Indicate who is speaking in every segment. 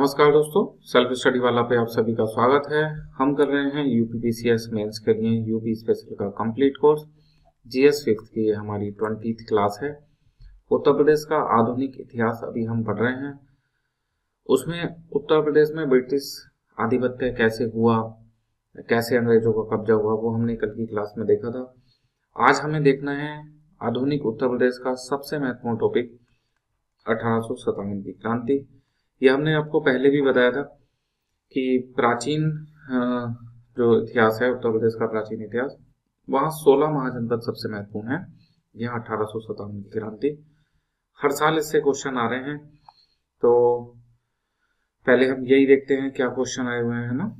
Speaker 1: नमस्कार दोस्तों, self study वाला पे आप सभी का स्वागत है। हम कर रहे हैं यूपीपीसीएस मेंस के लिए यूपी स्पेशल का कंप्लीट कोर्स। जीएस फिफ्थ की ये हमारी 20th क्लास है। उत्तर प्रदेश का आधुनिक इतिहास अभी हम पढ़ रहे हैं। उसमें उत्तर प्रदेश में ब्रिटिश आधिपत्य कैसे हुआ, कैसे अंग्रेजों का कब्जा हुआ, वो हमने कल की क्लास में देखा था। आज हमें देखना है आधुनिक उत्तर प्रदेश का सबसे महत्वपूर्ण टॉपिक 1857 की क्रांति। ये हमने आपको पहले भी बताया था कि प्राचीन जो इतिहास है उत्तर प्रदेश का प्राचीन इतिहास, वहाँ 16 महाजनपद सबसे महत्वपूर्ण है। यह 1857 की क्रांति, हर साल इससे क्वेश्चन आ रहे हैं। तो पहले हम यही देखते हैं क्या क्वेश्चन आए हुए हैं ना।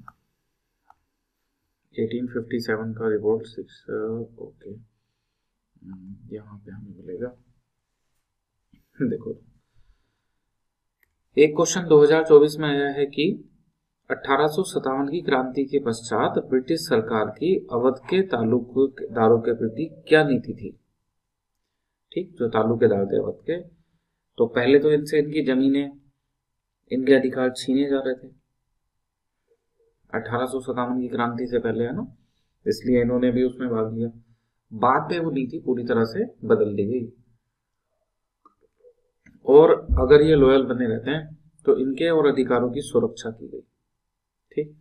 Speaker 1: 1857 का रिपोर्ट 6 ओके, यहाँ पे हमें मिलेगा। देखो, एक क्वेश्चन 2024 में आया है कि 1857 की क्रांति के पश्चात ब्रिटिश सरकार की अवध के तालुकेदारों के प्रति क्या नीति थी। ठीक, जो तालुकेदार थे अवध के, तो पहले तो इनसे इनकी जमीनें, इनके अधिकार छीने जा रहे थे 1857 की क्रांति से पहले, है ना। इसलिए इन्होंने भी उसमें भाग लिया। बाद में वो नीति पूरी तरह से बदल दी गई और अगर ये लॉयल बने रहते हैं तो इनके और अधिकारों की सुरक्षा की गई। ठीक,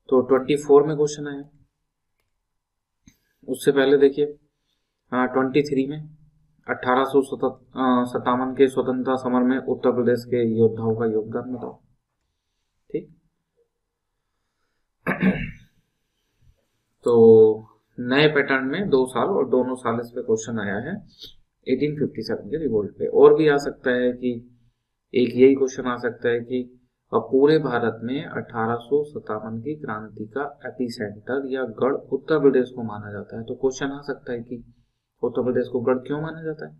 Speaker 1: तो 24 में क्वेश्चन आया। उससे पहले देखिए 23 में 1857 के स्वतंत्रता समर में उत्तर प्रदेश के योद्धाओं का योगदान बताओ। ठीक, तो नए पैटर्न में 2 साल और दोनों साल इस पे क्वेश्चन आया है 1857 के रिवोल्ट पे। और भी आ सकता है कि एक यही क्वेश्चन आ सकता है कि पूरे भारत में 1857 की क्रांति का एपिसेंटर या गढ़ उत्तर प्रदेश को माना जाता है। तो क्वेश्चन आ सकता है कि उत्तर प्रदेश को गढ़ क्यों माना जाता है।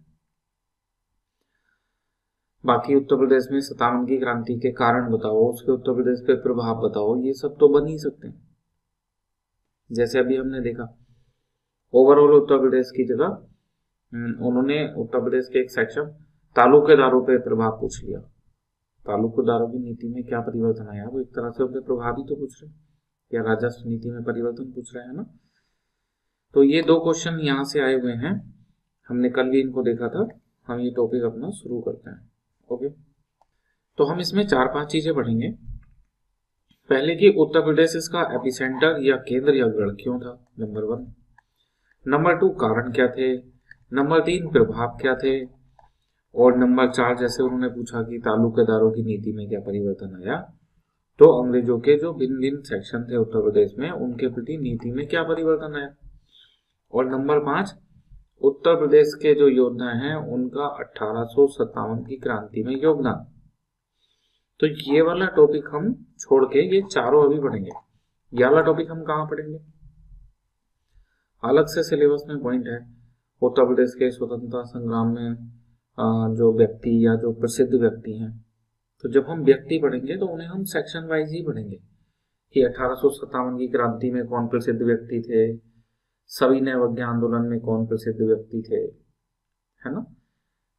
Speaker 1: बाकी उत्तर प्रदेश में 57 की क्रांति के कारण बताओ, उसके उत्तर प्रदेश पे प्रभाव बताओ, ये सब तो बन ही सकते हैं। जैसे अभी हमने देखा, ओवरऑल उत्तर प्रदेश की जगह उन्होंने उत्तर प्रदेश के एक सेक्शन तालुकेदारों पे प्रभाव पूछ लिया। तालुकेदारों की नीति में क्या परिवर्तन आया, वो एक तरह से उनके प्रभाव ही तो पूछ रहे हैं, या राजस्व नीति में परिवर्तन पूछ रहे हैं ना। तो ये 2 क्वेश्चन यहाँ से आए हुए हैं, हमने कल भी इनको देखा था। हम ये टॉपिक अपना शुरू करते हैं। ओके, तो हम इसमें 4-5 चीजें पढ़ेंगे। पहले कि उत्तर प्रदेश इसका एपिसेंटर या केंद्र या गढ़ क्यों था, नंबर 1। नंबर 2, कारण क्या थे। नंबर 3, प्रभाव क्या थे। और नंबर 4, जैसे उन्होंने पूछा कि तालुकेदारों की नीति में क्या परिवर्तन आया, तो अंग्रेजों के जो भिन्न भिन्न सेक्शन थे उत्तर प्रदेश में, उनके प्रति नीति में क्या परिवर्तन आया। और नंबर 5, उत्तर प्रदेश के जो योद्धा हैं उनका 1857 की क्रांति में योगदान। तो ये वाला टॉपिक हम छोड़ के ये चारों अभी पढ़ेंगे। ये वाला टॉपिक हम कहाँ पढ़ेंगे, अलग से सिलेबस में पॉइंट है। उत्तर प्रदेश के स्वतंत्रता संग्राम में जो व्यक्ति या जो प्रसिद्ध व्यक्ति हैं, तो जब हम व्यक्ति पढ़ेंगे तो उन्हें हम सेक्शन वाइज ही पढ़ेंगे कि 1857 की क्रांति में कौन प्रसिद्ध व्यक्ति थे, सविनय अवज्ञा आंदोलन में कौन प्रसिद्ध व्यक्ति थे, है ना।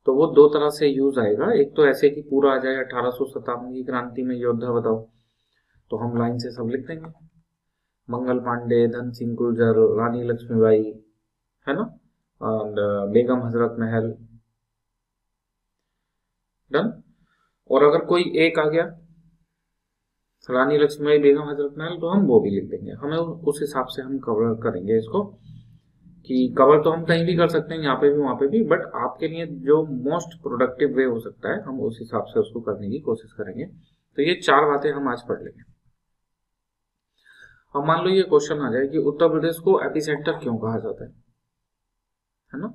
Speaker 1: तो वो 2 तरह से यूज आएगा। एक तो ऐसे कि पूरा आ जाए 1857 की क्रांति में योद्धा बताओ, तो हम लाइन से सब लिख देंगे, मंगल पांडे, धन सिंह गुर्जर, रानी लक्ष्मीबाई, है ना, और बेगम हजरत महल, डन। और अगर कोई एक आ गया, रानी लक्ष्मीबाई, बेगम हजरत महल, तो हम वो भी लिख देंगे। हमें उस हिसाब से हम कवर करेंगे इसको, कि कवर तो हम कहीं भी कर सकते हैं, यहाँ पे भी वहां पे भी, बट आपके लिए जो मोस्ट प्रोडक्टिव वे हो सकता है हम उस हिसाब से उसको करने की कोशिश करेंगे। तो ये 4 बातें हम आज पढ़ लेंगे। अब मान लो ये क्वेश्चन आ जाए कि उत्तर प्रदेश को एपिसेंटर क्यों कहा जाता है ना।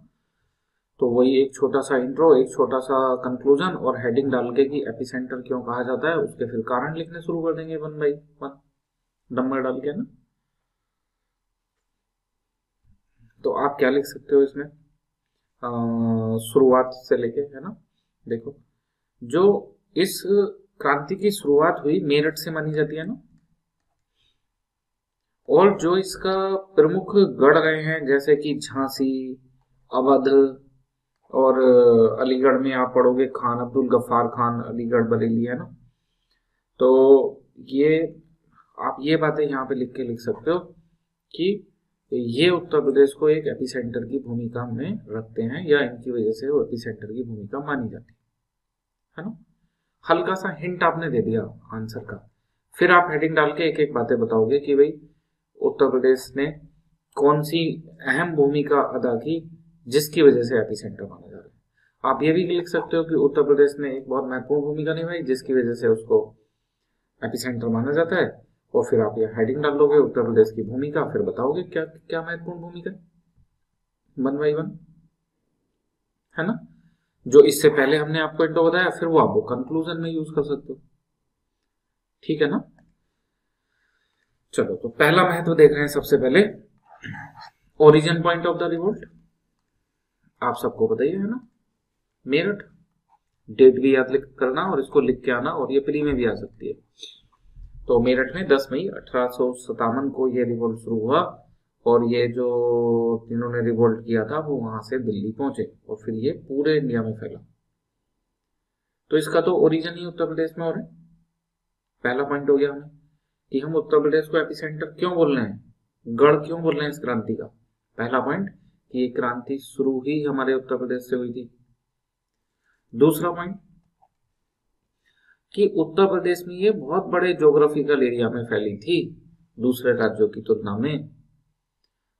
Speaker 1: तो वही एक छोटा सा इंट्रो, एक छोटा सा कंक्लूजन और हेडिंग डाल के कि एपिसेंटर क्यों कहा जाता है, उसके फिर कारण लिखने शुरू कर देंगे 1 बाई 1 नंबर डाल के ना। तो आप क्या लिख सकते हो इसमें, शुरुआत से लेके, है ना। देखो, जो इस क्रांति की शुरुआत हुई मेरठ से मानी जाती है ना, और जो इसका प्रमुख गढ़ रहे हैं जैसे कि झांसी, अवध, और अलीगढ़ में आप पढ़ोगे खान अब्दुल गफ्फार खान, अलीगढ़ बरेली, है ना। तो ये आप ये बातें यहाँ पे लिख सकते हो कि ये उत्तर प्रदेश को एक एपिसेंटर की भूमिका में रखते हैं, या इनकी वजह से वो एपिसेंटर की भूमिका मानी जाती है ना। हल्का सा हिंट आपने दे दिया आंसर का, फिर आप हेडिंग डाल के एक एक बातें बताओगे कि भाई उत्तर प्रदेश ने कौन सी अहम भूमिका अदा की जिसकी वजह से एपिसेंटर माना जा रहा है। आप ये भी लिख सकते हो कि उत्तर प्रदेश ने एक बहुत महत्वपूर्ण भूमिका निभाई जिसकी वजह से उसको एपिसेंटर माना जाता है, और फिर आप ये हेडिंग डाल दोगे उत्तर प्रदेश की भूमिका, फिर बताओगे क्या क्या महत्वपूर्ण भूमिका, 1 बाई 1, है ना। जो इससे पहले हमने आपको इंट्रो बताया, फिर वो आप वो कंक्लूजन में यूज कर सकते हो, ठीक है ना। चलो, तो पहला महत्व देख रहे हैं सबसे पहले, origin point of the revolt. आप सबको बताइए, है ना, मेरठ। डेट भी याद करना और इसको लिख के आना, और ये प्री में भी आ सकती है। तो मेरठ में 10 मई 1857 को ये रिवोल्ट शुरू हुआ, और ये जो जिन्होंने रिवोल्ट किया था वो वहां से दिल्ली पहुंचे, और फिर ये पूरे इंडिया में फैला। तो इसका तो ओरिजिन ही उत्तर प्रदेश में हो रहा है। पहला पॉइंट हो गया हमें कि हम उत्तर प्रदेश को एपिसेंटर क्यों बोल रहे हैं, गढ़ क्यों बोल रहे हैं इस क्रांति का। पहला पॉइंट कि ये क्रांति शुरू ही हमारे उत्तर प्रदेश से हुई थी। दूसरा पॉइंट कि उत्तर प्रदेश में ये बहुत बड़े ज्योग्राफिकल एरिया में फैली थी दूसरे राज्यों की तुलना में।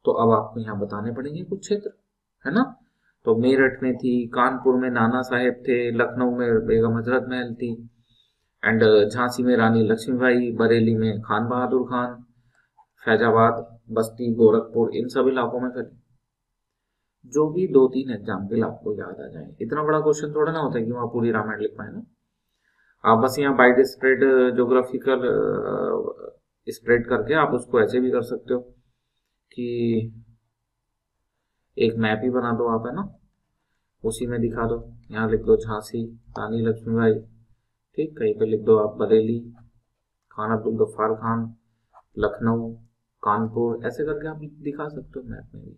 Speaker 1: तो अब आपको यहाँ बताने पड़ेंगे कुछ क्षेत्र, है ना। तो मेरठ में थी, कानपुर में नाना साहेब थे, लखनऊ में बेगम हजरत महल थी, एंड झांसी में रानी लक्ष्मीबाई, बरेली में खान बहादुर खान, फैजाबाद, बस्ती, गोरखपुर, इन सब इलाकों में फैली। जो भी 2-3 एग्जाम्पल आपको याद आ जाए, इतना बड़ा क्वेश्चन थोड़ा ना होता है कि वहां पूरी रामायण लिख पाए ना। आप बस यहाँ बाइट स्प्रेड ज्योग्राफिकल स्प्रेड करके आप उसको ऐसे भी कर सकते हो कि एक मैप ही बना दो आप, है ना, उसी में दिखा दो। यहाँ लिख दो झांसी, रानी लक्ष्मीबाई, ठीक, कहीं पे लिख दो आप बरेली, खान अब्दुल गफ्फार खान, लखनऊ, कानपुर, ऐसे करके आप दिखा सकते हो मैप में भी।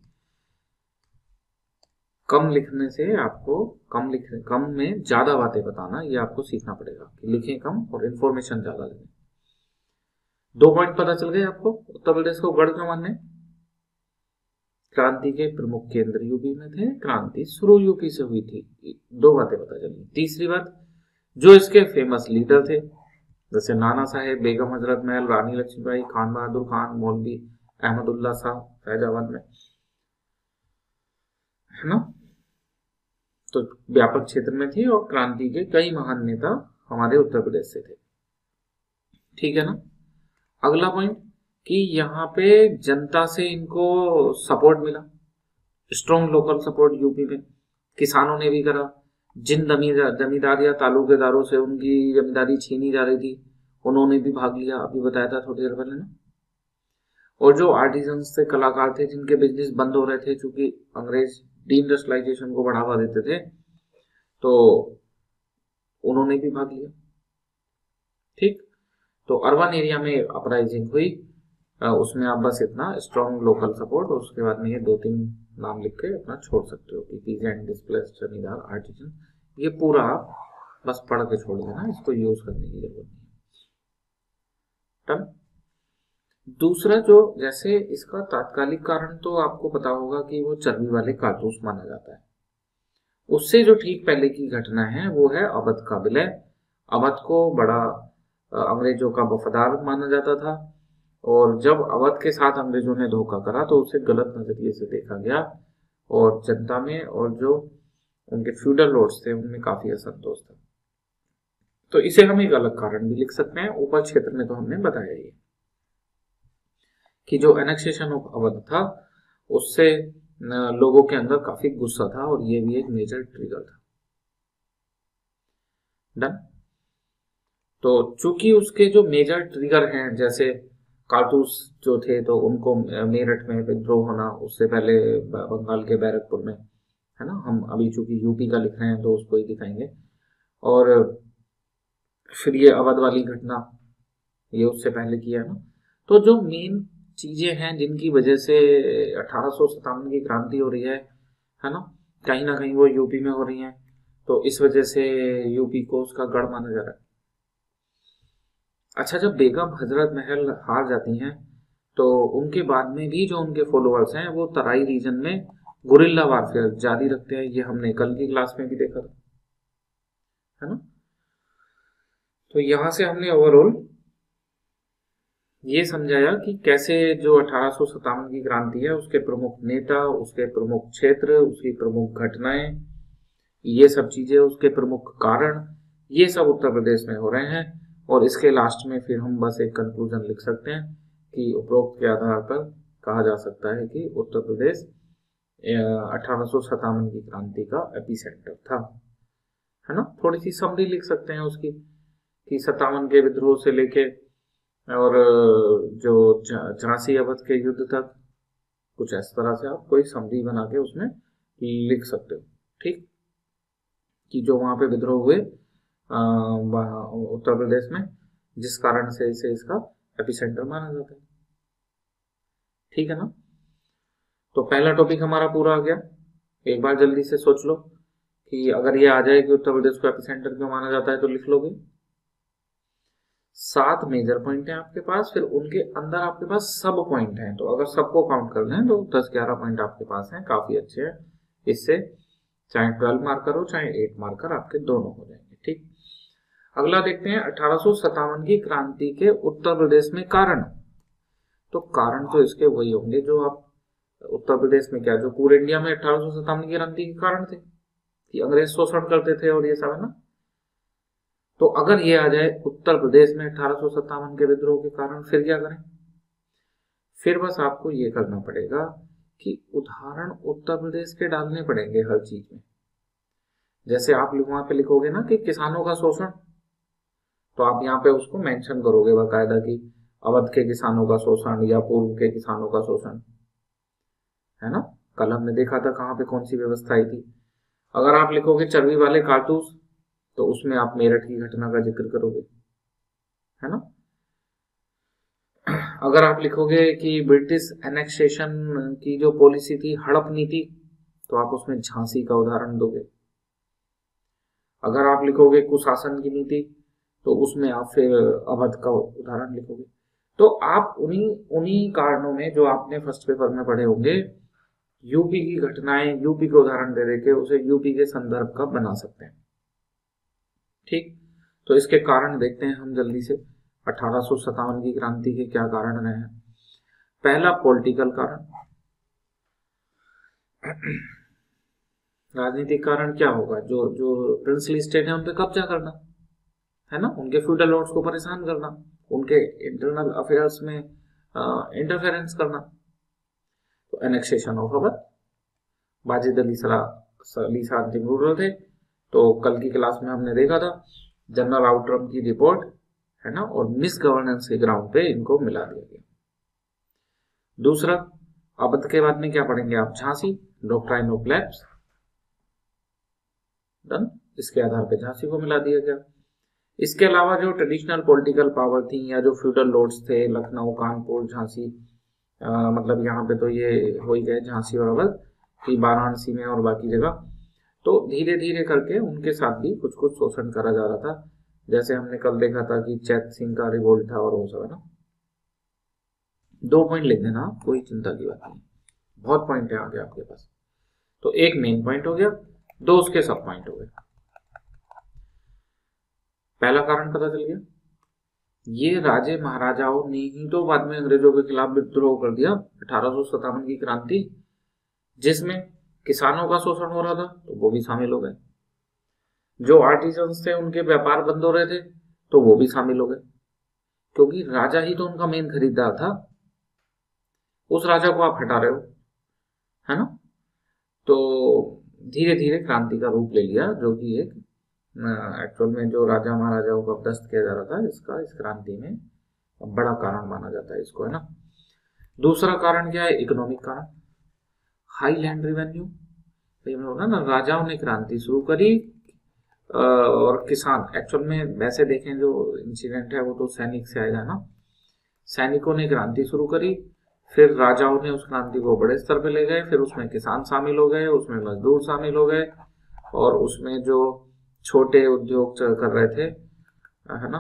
Speaker 1: कम लिखने से आपको कम में ज्यादा बातें बताना, ये आपको सीखना पड़ेगा कि लिखें कम और इन्फॉर्मेशन ज्यादा लें। 2 पॉइंट पता चल गए आपको उत्तर प्रदेश को गढ़ क्यों मानने। क्रांति के प्रमुख केंद्र यूपी में थे, क्रांति शुरू यूपी से हुई थी, 2 बातें पता चली। तीसरी बात, जो इसके फेमस लीडर थे जैसे नाना साहेब, बेगम हजरत महल, रानी लक्ष्मीबाई, खान बहादुर खान, मौलवी अहमदुल्ला शाह फैजाबाद में, है ना। तो व्यापक क्षेत्र में थी, और क्रांति के कई महान नेता हमारे उत्तर प्रदेश से थे, ठीक है ना। अगला पॉइंट कि यहाँ पे जनता से इनको सपोर्ट मिला, स्ट्रॉन्ग लोकल सपोर्ट यूपी में। किसानों ने भी करा, जिन जमींदार या तालुकेदारों से उनकी जमींदारी छीनी जा रही थी उन्होंने भी भाग लिया, अभी बताया था थोड़ी देर पहले ना। और जो आर्टिजन्स थे, कलाकार थे, जिनके बिजनेस बंद हो रहे थे क्योंकि अंग्रेज डीइंडस्ट्रियलाइजेशन को बढ़ावा देते थे, तो उन्होंने भी भाग लिया, ठीक। तो अर्बन एरिया में अपराइजिंग हुई, उसमें आप बस इतना स्ट्रॉन्ग लोकल सपोर्ट, और उसके बाद में ये 2-3 नाम लिख के अपना छोड़ सकते हो कि पीजेंट, डिस्प्लेस्ड, जमींदार, आर्टिजन, ये पूरा आप बस पढ़ के छोड़ देना, इसको यूज करने की जरूरत नहीं है। दूसरा, जो जैसे इसका तात्कालिक कारण तो आपको पता होगा कि वो चर्बी वाले कारतूस माना जाता है। उससे जो ठीक पहले की घटना है वो है अवध का विलय। अवध को बड़ा अंग्रेजों का वफादार माना जाता था, और जब अवध के साथ अंग्रेजों ने धोखा करा तो उसे गलत नजरिए से देखा गया, और जनता में और जो उनके फ्यूडल लॉर्ड्स थे उनमें काफी असंतोष था। तो इसे हम एक अलग कारण भी लिख सकते हैं। ऊपर क्षेत्र में तो हमने बताया ही कि जो एनेक्सेशन ऑफ अवध था उससे लोगों के अंदर काफी गुस्सा था, और ये भी एक मेजर ट्रिगर था। डन। तो चूंकि उसके जो मेजर ट्रिगर हैं, जैसे कारतूस जो थे, तो उनको मेरठ में विद्रोह होना, उससे पहले बंगाल के बैरकपुर में, है ना, हम अभी चूंकि यूपी का लिख रहे हैं तो उसको ही दिखाएंगे, और फिर ये अवध वाली घटना, ये उससे पहले किया है ना। तो जो मेन चीजें हैं जिनकी वजह से 1857 की क्रांति हो रही है ना कहीं वो यूपी में हो रही है, तो इस वजह से यूपी को उसका गढ़ माना जा रहा है। अच्छा, जब बेगम हजरत महल हार जाती हैं तो उनके बाद में भी जो उनके फॉलोअर्स हैं वो तराई रीजन में गुरिल्ला वारफेयर जारी रखते हैं। ये हमने कल की क्लास में भी देखा था, है ना। तो यहां से हमने ओवरऑल ये समझाया कि कैसे जो 1857 की क्रांति है उसके प्रमुख नेता, उसके प्रमुख क्षेत्र, उसकी प्रमुख घटनाएं, ये सब चीजें, उसके प्रमुख कारण, ये सब उत्तर प्रदेश में हो रहे हैं। और इसके लास्ट में फिर हम बस एक कंक्लूजन लिख सकते हैं कि उपरोक्त के आधार पर कहा जा सकता है कि उत्तर प्रदेश 1857 की क्रांति का एपिसेंटर था, है ना। थोड़ी सी समरी लिख सकते हैं उसकी कि 57 के विद्रोह से लेके और जो झांसी अवध के युद्ध तक, कुछ इस तरह से आप कोई समरी बना के उसमें लिख सकते हो, ठीक। कि जो वहां पे विद्रोह हुए उत्तर प्रदेश में, जिस कारण से इसे इसका एपिसेंटर माना जाता है, ठीक है ना। तो पहला टॉपिक हमारा पूरा आ गया। एक बार जल्दी से सोच लो कि अगर ये आ जाए कि उत्तर प्रदेश को एपिसेंटर क्यों माना जाता है तो लिख लोगे। 7 मेजर पॉइंट हैं आपके पास, फिर उनके अंदर आपके पास सब पॉइंट हैं। तो अगर सबको काउंट कर लें तो 10-11 पॉइंट आपके पास हैं, काफी अच्छे हैं। इससे चाहे 12 मार्कर हो चाहे 8 मार्कर आपके दोनों हो जाएंगे, ठीक। अगला देखते हैं 1857 की क्रांति के उत्तर प्रदेश में कारण। तो कारण तो इसके वही होंगे जो आप उत्तर प्रदेश में क्या, जो पूरे इंडिया में 1857 की क्रांति के कारण थे कि अंग्रेज शोषण करते थे और ये सब, है ना। तो अगर ये आ जाए उत्तर प्रदेश में 1857 के विद्रोह के कारण, फिर क्या करें। फिर बस आपको ये करना पड़ेगा कि उदाहरण उत्तर प्रदेश के डालने पड़ेंगे हर चीज में। जैसे आप वहां पे लिखोगे ना कि किसानों का शोषण, तो आप यहाँ पे उसको मेंशन करोगे बाकायदा कि अवध के किसानों का शोषण या पूर्व के किसानों का शोषण, है ना। कल हमने देखा था कहाँ पे कौन सी व्यवस्था आई थी। अगर आप लिखोगे चर्बी वाले कारतूस, तो उसमें आप मेरठ की घटना का जिक्र करोगे, है ना। अगर आप लिखोगे कि ब्रिटिश एनेक्सेशन की जो पॉलिसी थी, हड़प नीति, तो आप उसमें झांसी का उदाहरण दोगे। अगर आप लिखोगे कुशासन की नीति, तो उसमें आप फिर अवध का उदाहरण लिखोगे। तो आप उन्हीं उन्हीं कारणों में जो आपने फर्स्ट पेपर में पढ़े होंगे, यूपी की घटनाएं, यूपी के उदाहरण दे देके उसे यूपी के संदर्भ का बना सकते हैं, ठीक। तो इसके कारण देखते हैं हम जल्दी से 1857 की क्रांति के क्या कारण रहे हैं। पहला पॉलिटिकल कारण। राजनीतिक कारण क्या होगा, जो जो प्रिंसली स्टेट है उन पे कब्जा करना, है ना, उनके फ्यूडल लॉर्ड्स को परेशान करना, उनके इंटरनल अफेयर्स में इंटरफेरेंस करना। तो एनेक्सेशन ऑफ अवध, वाजिद अली शाह अंतिम रूलर थे। तो कल की क्लास में हमने देखा था जनरल आउटरम की रिपोर्ट, है ना, और मिस गवर्नेंस के ग्राउंड पे इनको मिला दिया गया। दूसरा, अवध के बाद में क्या पढ़ेंगे आप, Jhansi, doctrine of lapse, done, इसके आधार पे झांसी को मिला दिया गया। इसके अलावा जो ट्रेडिशनल पॉलिटिकल पावर थी या जो फ्यूडल लॉर्ड्स थे, लखनऊ, कानपुर, झांसी, मतलब यहाँ पे तो ये हो ही गए झांसी और अवध की, वाराणसी में और बाकी जगह। तो धीरे धीरे करके उनके साथ भी कुछ कुछ शोषण करा जा रहा था। जैसे हमने कल देखा था कि चैत सिंह का रिवोल्ट था और वो सब, है ना। 2 पॉइंट लिख देना, कोई चिंता की बात नहीं, बहुत पॉइंट है आगे आपके पास। तो एक मेन पॉइंट हो गया, 2 उसके सब पॉइंट हो गए। पहला कारण पता चल गया, ये राजे महाराजाओं ने ही तो बाद में अंग्रेजों के खिलाफ विद्रोह कर दिया 1857 की क्रांति, जिसमें किसानों का शोषण हो रहा था, तो वो भी शामिल हो गए। जो आर्टिजन्स थे उनके व्यापार बंद हो रहे थे, तो वो भी शामिल हो गए, क्योंकि राजा ही तो उनका मेन खरीदार था। उस राजा को आप हटा रहे हो, है ना। तो धीरे धीरे क्रांति का रूप ले लिया, जो कि एक एक्चुअल में जो राजा महाराजाओं का पदस्थ किया जा रहा था, इसका इस क्रांति में बड़ा कारण माना जाता है इसको, है ना। दूसरा कारण क्या है, इकोनॉमिक कारण, हाई लैंड रेवेन्यू। ना, राजाओं ने क्रांति शुरू करी और किसान, एक्चुअल में वैसे देखें जो इंसिडेंट है वो तो सैनिक से आएगा ना। सैनिकों ने क्रांति शुरू करी, फिर राजाओं ने उस क्रांति को बड़े स्तर पे ले गए, फिर उसमें किसान शामिल हो गए, उसमें मजदूर शामिल हो गए, और उसमें जो छोटे उद्योग कर रहे थे, है ना,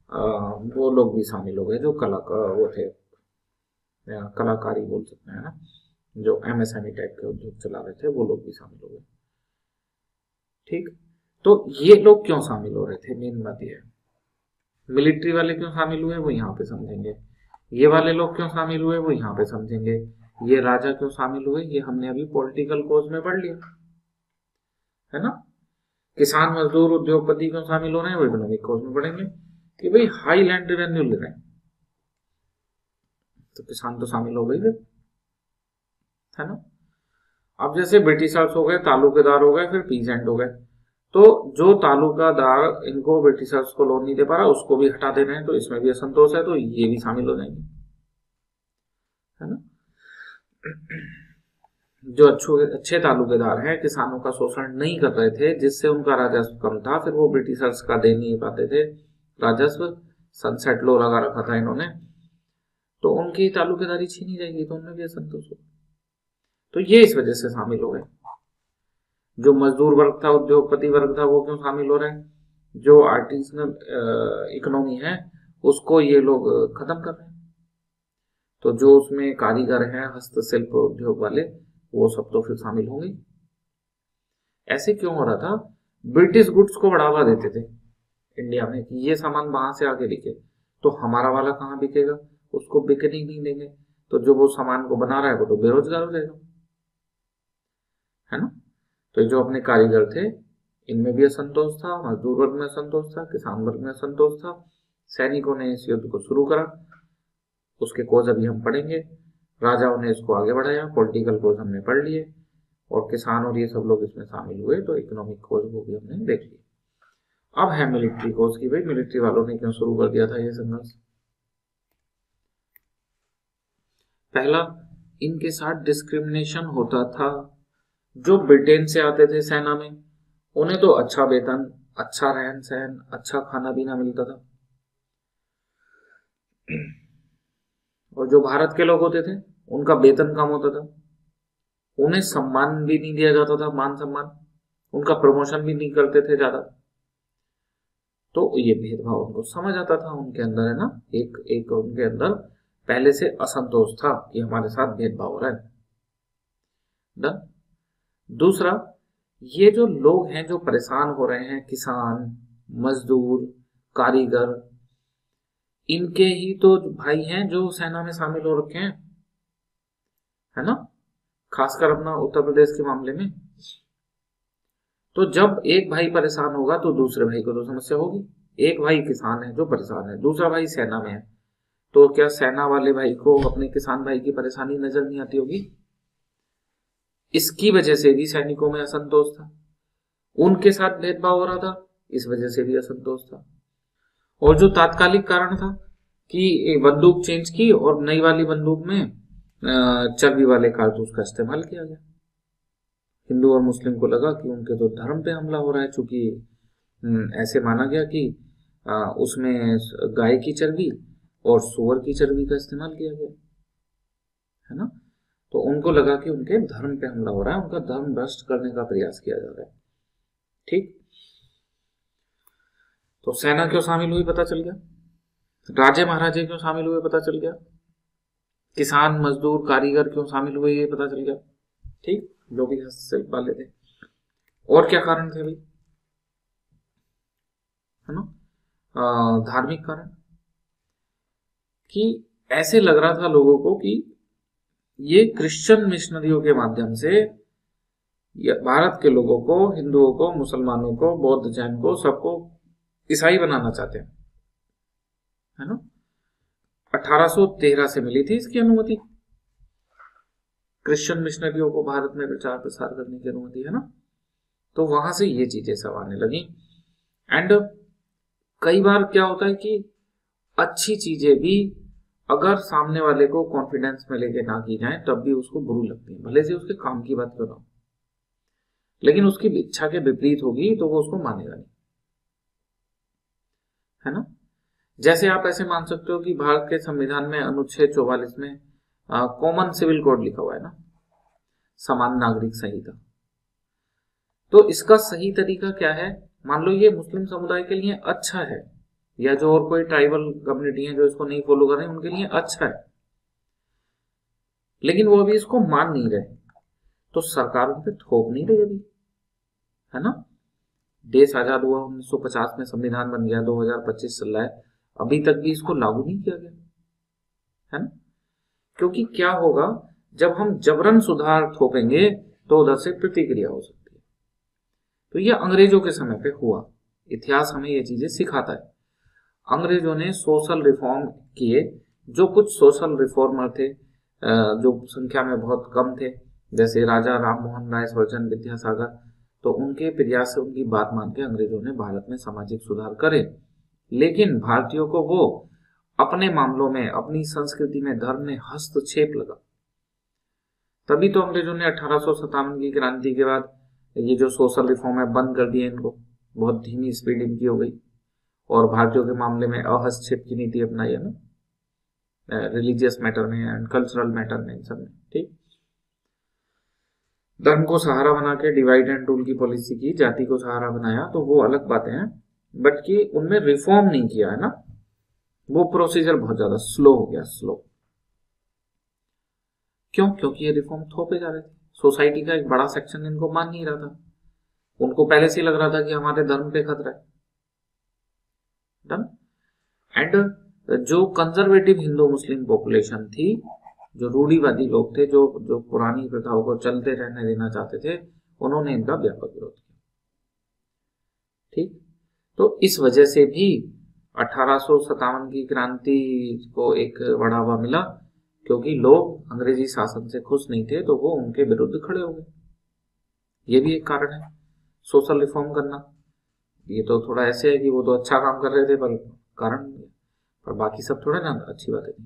Speaker 1: वो लोग भी शामिल हो गए जो वो थे, कलाकारी बोल सकते हैं ना, जो एमएसएमई टाइप के उद्योग चला रहे थे, वो लोग भी शामिल हो गए। ठीक, तो ये लोग क्यों शामिल हो रहे थे, मेन बात ये है। मिलिट्री वाले क्यों शामिल हुए वो यहाँ पे समझेंगे, ये वाले लोग क्यों शामिल हुए वो यहाँ पे समझेंगे, ये राजा क्यों शामिल हुए ये हमने अभी पॉलिटिकल कोज में पढ़ लिया है ना। किसान मजदूर उद्योगपति क्यों शामिल हो रहे हैं वो इकोनॉमिक कोज में पढ़ेंगे कि भाई हाई लैंड रेवेन्यू ले रहे हैं, तो किसान तो शामिल हो गई फिर, है ना। अब जैसे ब्रिटिशर्स हो गए, तालुकेदार हो गए, फिर पीजेंट हो गए, तो जो तालुकादार इनको ब्रिटिशर्स को लोन नहीं दे पा रहा उसको भी हटा दे रहे हैं, तो इसमें भी असंतोष है, तो ये भी शामिल हो जाएंगे, है ना। जो अच्छे तालुकेदार हैं, किसानों का शोषण नहीं कर रहे थे, जिससे उनका राजस्व कम था, फिर वो ब्रिटिशर्स का दे नहीं पाते थे राजस्व, सनसेट लो लगा रखा था इन्होंने, तो उनकी तालुकेदारी छीनी जाएगी, तो उनमें भी असंतोष होगा, तो ये इस वजह से शामिल हो गए। जो मजदूर वर्ग था, उद्योगपति वर्ग था, वो क्यों शामिल हो रहे हैं, जो आर्टिसनल इकोनॉमी है उसको ये लोग खत्म कर रहे हैं, तो जो उसमें कारीगर हैं, हस्तशिल्प उद्योग वाले, वो सब तो फिर शामिल होंगे। ऐसे क्यों हो रहा था, ब्रिटिश गुड्स को बढ़ावा देते थे इंडिया में कि ये सामान वहां से आके बिके, तो हमारा वाला कहाँ बिकेगा, उसको बिकने नहीं देंगे, तो जो वो सामान को बना रहा है वो तो बेरोजगार हो जाएगा, है ना। तो जो अपने कारीगर थे इनमें भी असंतोष था, मजदूर वर्ग में असंतोष था, किसान वर्ग में असंतोष था, सैनिकों ने इस युद्ध को शुरू करा, उसके कोज अभी हम पढ़ेंगे, राजाओं ने इसको आगे बढ़ाया, पॉलिटिकल कोज हमने पढ़ लिए, और किसान और ये सब लोग इसमें शामिल हुए, तो इकोनॉमिक कोज वो भी हमने देख लिया। अब है मिलिट्री कोज की भाई मिलिट्री वालों ने क्यों शुरू कर दिया था ये संघर्ष। पहला, इनके साथ डिस्क्रिमिनेशन होता था, जो ब्रिटेन से आते थे सेना में उन्हें तो अच्छा वेतन, अच्छा रहन सहन, अच्छा खाना पीना मिलता था, और जो भारत के लोग होते थे उनका वेतन कम होता था, उन्हें सम्मान भी नहीं दिया जाता था, मान सम्मान, उनका प्रमोशन भी नहीं करते थे ज्यादा, तो ये भेदभाव उनको समझ आता था, उनके अंदर है ना, एक एक उनके अंदर पहले से असंतोष था कि हमारे साथ भेदभाव हो रहा है। डन। दूसरा, ये जो लोग हैं जो परेशान हो रहे हैं, किसान, मजदूर, कारीगर, इनके ही तो भाई हैं जो सेना में शामिल हो रखे हैं, है ना, खासकर अपना उत्तर प्रदेश के मामले में। तो जब एक भाई परेशान होगा तो दूसरे भाई को तो समस्या होगी, एक भाई किसान है जो परेशान है, दूसरा भाई सेना में है, तो क्या सेना वाले भाई को अपने किसान भाई की परेशानी नजर नहीं आती होगी। इसकी वजह से भी सैनिकों में असंतोष था, उनके साथ भेदभाव हो रहा था, इस वजह से भी असंतोष था। और जो तात्कालिक कारण था कि बंदूक चेंज की और नई वाली बंदूक में चर्बी वाले कारतूस का इस्तेमाल किया गया, हिंदू और मुस्लिम को लगा कि उनके तो धर्म पे हमला हो रहा है, चूंकि ऐसे माना गया कि उसमें गाय की चर्बी और सूअर की चर्बी का इस्तेमाल किया गया, है ना, तो उनको लगा कि उनके धर्म पे हमला हो रहा है, उनका धर्म भ्रष्ट करने का प्रयास किया जा रहा है। ठीक, तो सेना क्यों शामिल हुई पता चल गया, राजे महाराजे क्यों शामिल हुए पता चल गया, किसान मजदूर कारीगर क्यों शामिल हुए ये पता चल गया। ठीक, जो भी हस्तशिल्प वाले थे, और क्या कारण थे भाई, है ना, धार्मिक कारण, कि ऐसे लग रहा था लोगों को कि ये क्रिश्चियन मिशनरियों के माध्यम से भारत के लोगों को, हिंदुओं को, मुसलमानों को, बौद्ध जैन को, सबको ईसाई बनाना चाहते हैं, है ना। 1813 से मिली थी इसकी अनुमति, क्रिश्चियन मिशनरियों को भारत में प्रचार प्रसार करने की अनुमति, है ना। तो वहां से ये चीजें सब आने लगी। एंड कई बार क्या होता है कि अच्छी चीजें भी अगर सामने वाले को कॉन्फिडेंस में लेके ना की जाए तब भी उसको बुरी लगती है, भले से उसके काम की बात क्यों ना हो, लेकिन उसकी इच्छा के विपरीत होगी तो वो उसको मानेगा नहीं, है ना। जैसे आप ऐसे मान सकते हो कि भारत के संविधान में अनुच्छेद 44 में कॉमन सिविल कोड लिखा हुआ है ना, समान नागरिक संहिता। तो इसका सही तरीका क्या है, मान लो ये मुस्लिम समुदाय के लिए अच्छा है, या जो और कोई ट्राइबल कम्युनिटी है जो इसको नहीं फॉलो कर रहे हैं उनके लिए अच्छा है, लेकिन वो अभी इसको मान नहीं रहे, तो सरकार उन पे थोप नहीं रही अभी, है ना। देश आजाद हुआ 1950 में, संविधान बन गया, 2025 चल रहा है, अभी तक भी इसको लागू नहीं किया गया, है ना। क्योंकि क्या होगा, जब हम जबरन सुधार थोपेंगे तो उधर से प्रतिक्रिया हो सकती है। तो ये अंग्रेजों के समय पे हुआ, इतिहास हमें ये चीजें सिखाता है। अंग्रेजों ने सोशल रिफॉर्म किए, जो कुछ सोशल रिफॉर्मर थे जो संख्या में बहुत कम थे, जैसे राजा राम मोहन राय, सवर्जन विद्यासागर, तो उनके प्रयास से, उनकी बात मान के अंग्रेजों ने भारत में सामाजिक सुधार करे। लेकिन भारतीयों को वो अपने मामलों में, अपनी संस्कृति में, धर्म में हस्तक्षेप लगा। तभी तो अंग्रेजों ने 1857 की क्रांति के बाद ये जो सोशल रिफॉर्म है बंद कर दिए इनको, बहुत धीमी स्पीड इनकी हो गई, और भारतीयों के मामले में अहस्तक्षेप की नीति अपनाई है ना, रिलीजियस मैटर में एंड कल्चरल मैटर में, इन सब में। ठीक, धर्म को सहारा बना के डिवाइड एंड रूल की पॉलिसी की, जाति को सहारा बनाया, तो वो अलग बातें हैं, बट कि उनमें रिफॉर्म नहीं किया है ना, वो प्रोसीजर बहुत ज्यादा स्लो हो गया, स्लो। क्यों? क्योंकि ये रिफॉर्म थोपे जा रहे थे, सोसाइटी का एक बड़ा सेक्शन इनको मान नहीं रहा था, उनको पहले से लग रहा था कि हमारे धर्म पे खतरा है। डन। एंड जो कंजर्वेटिव हिंदू मुस्लिम पॉपुलेशन थी, जो रूढ़िवादी लोग थे, जो पुरानी प्रथाओं को चलते रहने देना चाहते थे, उन्होंने इनका व्यापक विरोध किया। ठीक, तो इस वजह से भी 1857 की क्रांति को एक बढ़ावा मिला, क्योंकि लोग अंग्रेजी शासन से खुश नहीं थे, तो वो उनके विरुद्ध खड़े हो गए। ये भी एक कारण है सोशल रिफॉर्म करना। ये तो थोड़ा ऐसे है कि वो तो अच्छा काम कर रहे थे, पर कारण, पर बाकी सब थोड़ा ना अच्छी बात है।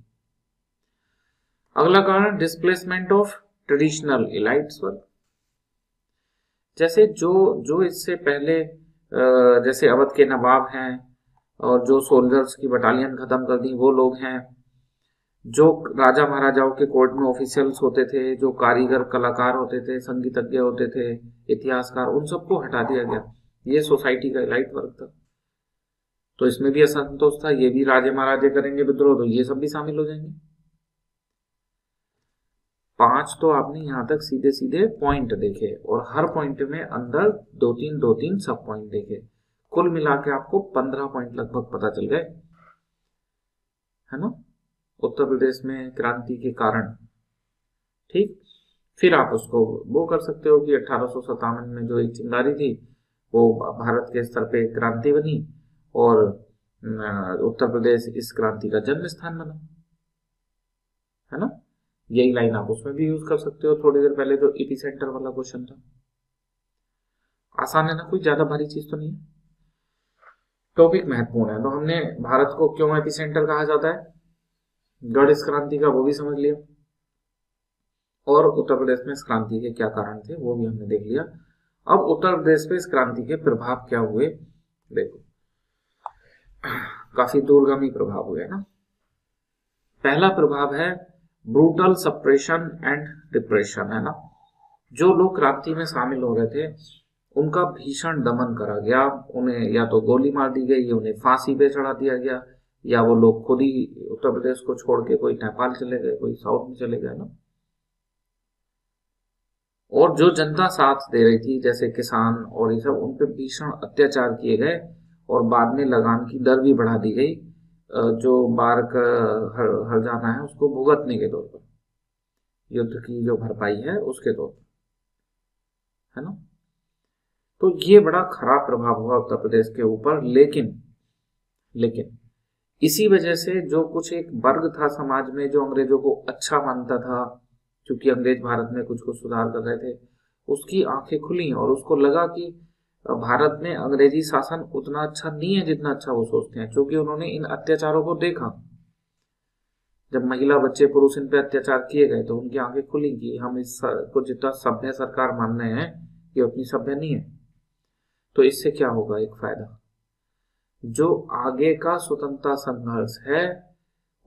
Speaker 1: अगला कारण displacement of traditional elites work. जैसे जो इससे पहले जैसे अवध के नवाब हैं, और जो सोल्जर्स की बटालियन खत्म कर दी वो लोग हैं, जो राजा महाराजाओं के कोर्ट में ऑफिशियल्स होते थे, जो कारीगर कलाकार होते थे, संगीतज्ञ होते थे, इतिहासकार, उन सबको हटा दिया गया। ये सोसाइटी का इलाइट वर्ग था, तो इसमें भी असंतोष था। ये भी राजे महाराजे करेंगे विद्रोह, तो ये सब भी शामिल हो जाएंगे। 5 तो आपने यहां तक सीधे सीधे पॉइंट देखे, और हर पॉइंट में अंदर 2-3 सब पॉइंट देखे, कुल मिला के आपको 15 पॉइंट लगभग पता चल गए, है ना, उत्तर प्रदेश में क्रांति के कारण। ठीक, फिर आप उसको वो कर सकते हो कि 1857 में जो एक चिंगारी थी, वो भारत के स्तर पे क्रांति बनी, और उत्तर प्रदेश इस क्रांति का जन्म स्थान बना, है ना। यही लाइन आप उसमें भी यूज कर सकते हो, थोड़ी देर पहले जो एपिसेंटर वाला क्वेश्चन था। आसान है ना, कोई ज्यादा भारी चीज तो नहीं है। टॉपिक महत्वपूर्ण है, तो हमने भारत को क्यों एपिसेंटर कहा जाता है, गढ़ इस क्रांति का, वो भी समझ लिया, और उत्तर प्रदेश में इस क्रांति के क्या कारण थे वो भी हमने देख लिया। अब उत्तर प्रदेश पे इस क्रांति के प्रभाव क्या हुए, देखो काफी दूरगामी प्रभाव हुए ना। पहला प्रभाव है ब्रूटल सप्रेशन एंड डिप्रेशन, है ना। जो लोग क्रांति में शामिल हो रहे थे उनका भीषण दमन करा गया, उन्हें या तो गोली मार दी गई, उन्हें फांसी पे चढ़ा दिया गया, या वो लोग खुद ही उत्तर प्रदेश को छोड़ के कोई नेपाल चले गए, कोई साउथ में चले गए ना। और जो जनता साथ दे रही थी, जैसे किसान और ये सब, उन पे भीषण अत्याचार किए गए, और बाद में लगान की दर भी बढ़ा दी गई, जो बार का हर जाना है उसको भुगतने के तौर पर, युद्ध की जो भरपाई है उसके तौर पर, है ना। तो ये बड़ा खराब प्रभाव हुआ उत्तर प्रदेश के ऊपर। लेकिन इसी वजह से जो कुछ एक वर्ग था समाज में जो अंग्रेजों को अच्छा मानता था, क्योंकि अंग्रेज भारत में कुछ कुछ सुधार कर रहे थे, उसकी आंखें खुली और उसको लगा कि भारत में अंग्रेजी शासन उतना अच्छा नहीं है जितना अच्छा वो सोचते हैं, क्योंकि उन्होंने इन अत्याचारों को देखा। जब महिला, बच्चे, पुरुष इन पे अत्याचार किए गए तो उनकी आंखें खुली कि हम इसको जितना सभ्य सरकार मान रहे हैं ये उतनी सभ्य नहीं है। तो इससे क्या होगा, एक फायदा, जो आगे का स्वतंत्रता संघर्ष है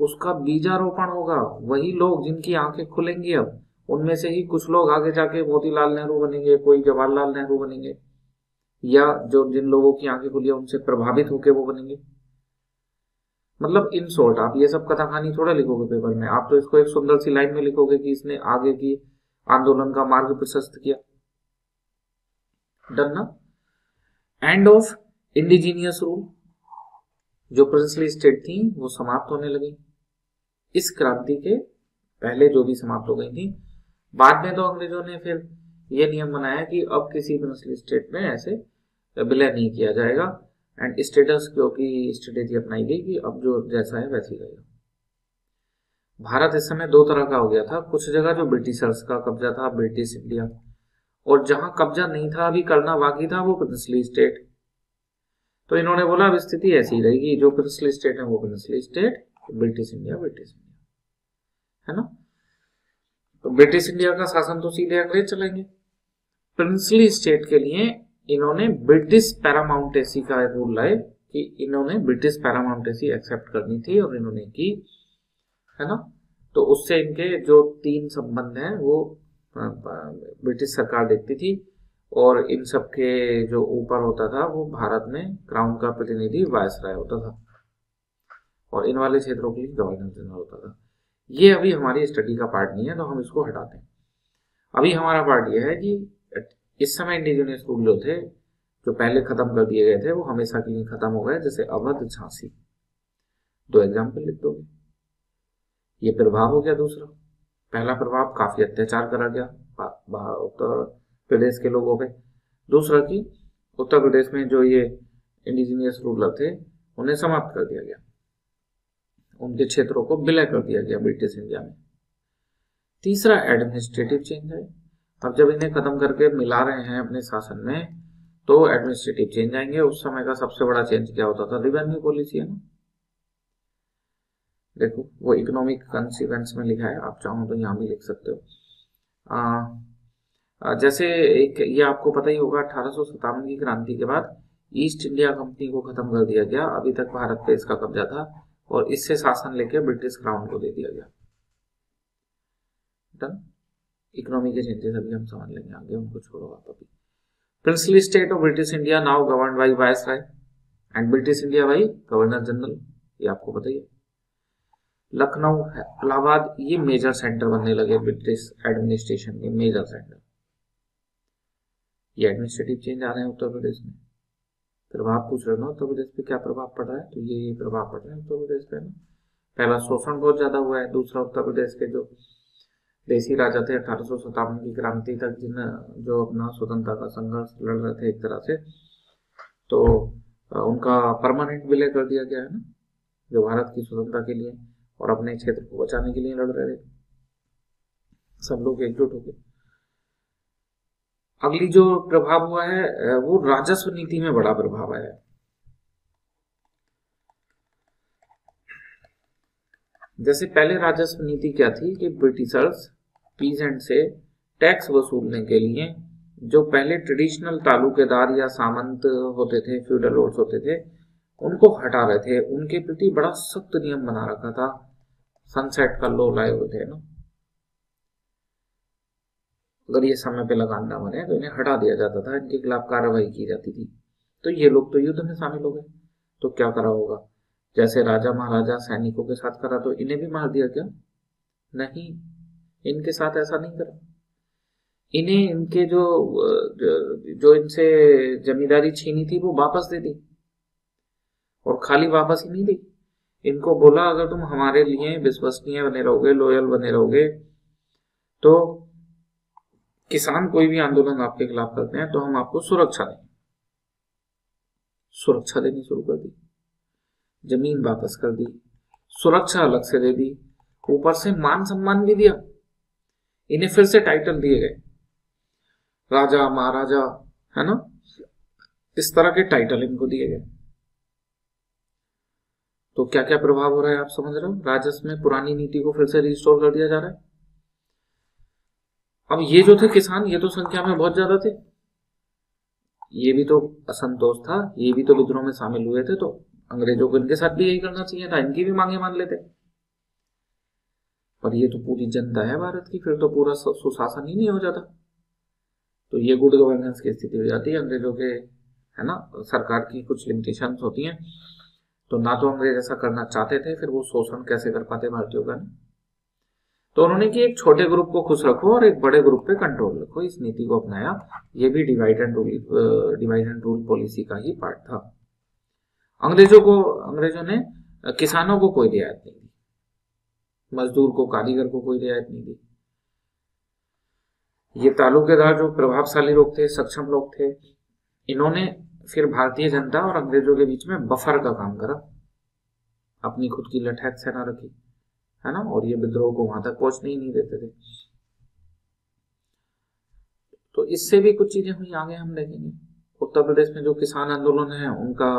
Speaker 1: उसका बीजारोपण होगा। वही लोग जिनकी आंखें खुलेंगी, अब उनमें से ही कुछ लोग आगे जाके मोतीलाल नेहरू बनेंगे, कोई जवाहरलाल नेहरू बनेंगे, या जो जिन लोगों की आंखें खुली है उनसे प्रभावित होकर वो बनेंगे। मतलब इन शॉर्ट आप ये सब कथा कहानी थोड़ा लिखोगे पेपर में, आप तो इसको एक सुंदर सी लाइन में लिखोगे कि इसने आगे की आंदोलन का मार्ग प्रशस्त किया। डन ना। एंड ऑफ इंडिजीनियस रूल, जो प्रिंसली स्टेट थी वो समाप्त होने लगी इस क्रांति के पहले, जो भी समाप्त हो गई थी। बाद में तो अंग्रेजों ने फिर ये नियम बनाया कि अब किसी प्रिंसली स्टेट में ऐसे विलय नहीं किया जाएगा, एंड स्टेटस क्यो की स्ट्रेटेजी अपनाई गई कि अब जो जैसा है वैसे ही रहेगा। भारत इस समय दो तरह का हो गया था, कुछ जगह जो ब्रिटिशर्स का कब्जा था, ब्रिटिश इंडिया, और जहां कब्जा नहीं था अभी करना बाकी था वो प्रिंसली स्टेट। तो इन्होंने बोला अब स्थिति ऐसी रहेगी, जो प्रिंसली स्टेट है वो princely state, British India British India, है ना। तो ब्रिटिश इंडिया का शासन तो सीधे अंग्रेज चलेंगे। प्रिंसली स्टेट के लिए इन्होंने ब्रिटिश पैरामाउंटेसी का रूल लाए कि इन्होंने ब्रिटिश पैरामाउंटेसी एक्सेप्ट करनी थी, और इन्होंने की, है ना। तो उससे इनके जो 3 संबंध हैं वो ब्रिटिश सरकार देखती थी, और इन सब के जो ऊपर होता था वो भारत में क्राउन का प्रतिनिधि वायसराय होता था, और इन वाले क्षेत्रों के लिए गवर्नर जनरल होता था। ये अभी हमारी स्टडी का पार्ट नहीं है, तो हम इसको हटाते हैं। अभी हमारा पार्ट ये है कि इस समय इंडिजिनियस रूल जो थे, जो पहले खत्म कर दिए गए थे, वो हमेशा के लिए खत्म हो गए, जैसे अवध, झांसी। 2 एग्जाम्पल लिख दोगे। ये प्रभाव हो गया दूसरा। पहला प्रभाव, काफी अत्याचार करा गया उत्तर प्रदेश के लोगों पे। दूसरा कि उत्तर प्रदेश में जो ये इंडिजिनियस रूलर थे उन्हें समाप्त कर दिया गया, उनके क्षेत्रों को विलय कर दिया गया ब्रिटिश इंडिया में। तीसरा एडमिनिस्ट्रेटिव चेंज है। अब जब इन्हें खत्म करके मिला रहे हैं अपने शासन में, तो एडमिनिस्ट्रेटिव चेंज आएंगे। उस समय का सबसे बड़ा चेंज क्या होता था? रिवेन्यू पॉलिसी, है ना। देखो वो इकोनॉमिक कंसीक्वेंस में लिखा है, आप चाहो तो यहाँ भी लिख सकते हो। जैसे एक ये आपको पता ही होगा, 1857 की क्रांति के बाद ईस्ट इंडिया कंपनी को खत्म कर दिया गया। अभी तक भारत पे इसका कब्जा था, और इससे शासन लेके ब्रिटिश क्राउन को दे दिया गया। डन। इकोनॉमी के चेंजेस अभी हम समझ लेंगे आगे, उनको छोड़ो आप अभी। Princely state of British India now governed bye viceroy, and British India by governor general, ये आपको पता ही है। लखनऊ, इलाहाबाद, ये मेजर सेंटर बनने लगे ब्रिटिश एडमिनिस्ट्रेशन के, मेजर सेंटर। ये एडमिनिस्ट्रेटिव चेंज आ रहे हैं उत्तर प्रदेश में। प्रभाव पूछ रहे हो ना उत्तर प्रदेश पे क्या प्रभाव पड़ रहा है, तो ये प्रभाव पड़ रहा है उत्तर प्रदेश पे ना। पहला शोषण बहुत ज्यादा हुआ है, दूसरा उत्तर प्रदेश के जो देसी राजा थे 1857 की क्रांति तक, जिन जो अपना स्वतंत्रता का संघर्ष लड़ रहे थे एक तरह से, तो उनका परमानेंट विलय कर दिया गया है ना, जो भारत की स्वतंत्रता के लिए और अपने क्षेत्र को बचाने के लिए लड़ रहे थे, सब लोग एकजुट हो गए। अगली जो प्रभाव हुआ है वो राजस्व नीति में बड़ा प्रभाव आया है। जैसे पहले राजस्व नीति क्या थी कि ब्रिटिशर्स पीजेंट से टैक्स वसूलने के लिए जो पहले ट्रेडिशनल तालुकेदार या सामंत होते थे, फ्यूडल लॉर्ड्स होते थे, उनको हटा रहे थे। उनके प्रति बड़ा सख्त नियम बना रखा था, सनसेट का लॉ लाए हुए थे ना। अगर ये समय पे लगान ना बने तो इन्हें हटा दिया जाता था, इनके खिलाफ कार्रवाई की जाती थी। तो ये लोग तो युद्ध में शामिल हो गए, तो क्या करा होगा? जैसे राजा महाराजा सैनिकों के साथ करा, तो इन्हें भी मार दिया क्या? नहीं, इनके साथ ऐसा नहीं करा। इन्हें इनके जो इनसे जमींदारी छीनी थी वो वापस दे दी, और खाली वापस ही नहीं दी, इनको बोला अगर तुम हमारे लिए विश्वसनीय बने रहोगे, लॉयल बने रहोगे, तो किसान कोई भी आंदोलन आपके खिलाफ करते हैं तो हम आपको सुरक्षा देंगे। सुरक्षा देनी शुरू कर दी, जमीन वापस कर दी, सुरक्षा अलग से दे दी, ऊपर से मान सम्मान भी दिया। इन्हें फिर से टाइटल दिए गए, राजा महाराजा, है ना, इस तरह के टाइटल इनको दिए गए। तो क्या क्या प्रभाव हो रहा है आप समझ रहे हो? राजस्व में पुरानी नीति को फिर से रिस्टोर कर दिया जा रहा है। अब ये जो थे किसान, ये तो संख्या में बहुत ज्यादा थे, ये भी तो असंतोष था, ये भी तो विद्रोह में शामिल हुए थे, तो अंग्रेजों को इनके साथ भी यही करना चाहिए था, इनकी भी मांगे मान लेते। पर ये तो पूरी जनता है भारत की, फिर तो पूरा सुशासन ही नहीं हो जाता। तो ये गुड गवर्नेंस की स्थिति हो जाती है अंग्रेजों के, है ना। सरकार की कुछ लिमिटेशंस होती हैं, तो ना तो अंग्रेज ऐसा करना चाहते थे, फिर वो शोषण कैसे कर पाते भारतीयों का। तो उन्होंने कि एक छोटे ग्रुप को खुश रखो और एक बड़े ग्रुप पे कंट्रोल रखो, इस नीति को अपनाया। ये भी डिवाइड एंड रूल पॉलिसी का ही पार्ट था। अंग्रेजों ने किसानों को कोई रियायत नहीं दी, मजदूर को, कारीगर को कोई रियायत नहीं दी। ये तालुकेदार जो प्रभावशाली लोग थे, सक्षम लोग थे, इन्होंने फिर भारतीय जनता और अंग्रेजों के बीच में बफर का काम करा, अपनी खुद की लठैत सेना रखी, है ना, और ये विद्रोह को वहां तक पहुंचने ही नहीं देते थे। तो इससे भी कुछ चीजें हुई, आगे हम देखेंगे। उत्तर प्रदेश में जो किसान आंदोलन है उनका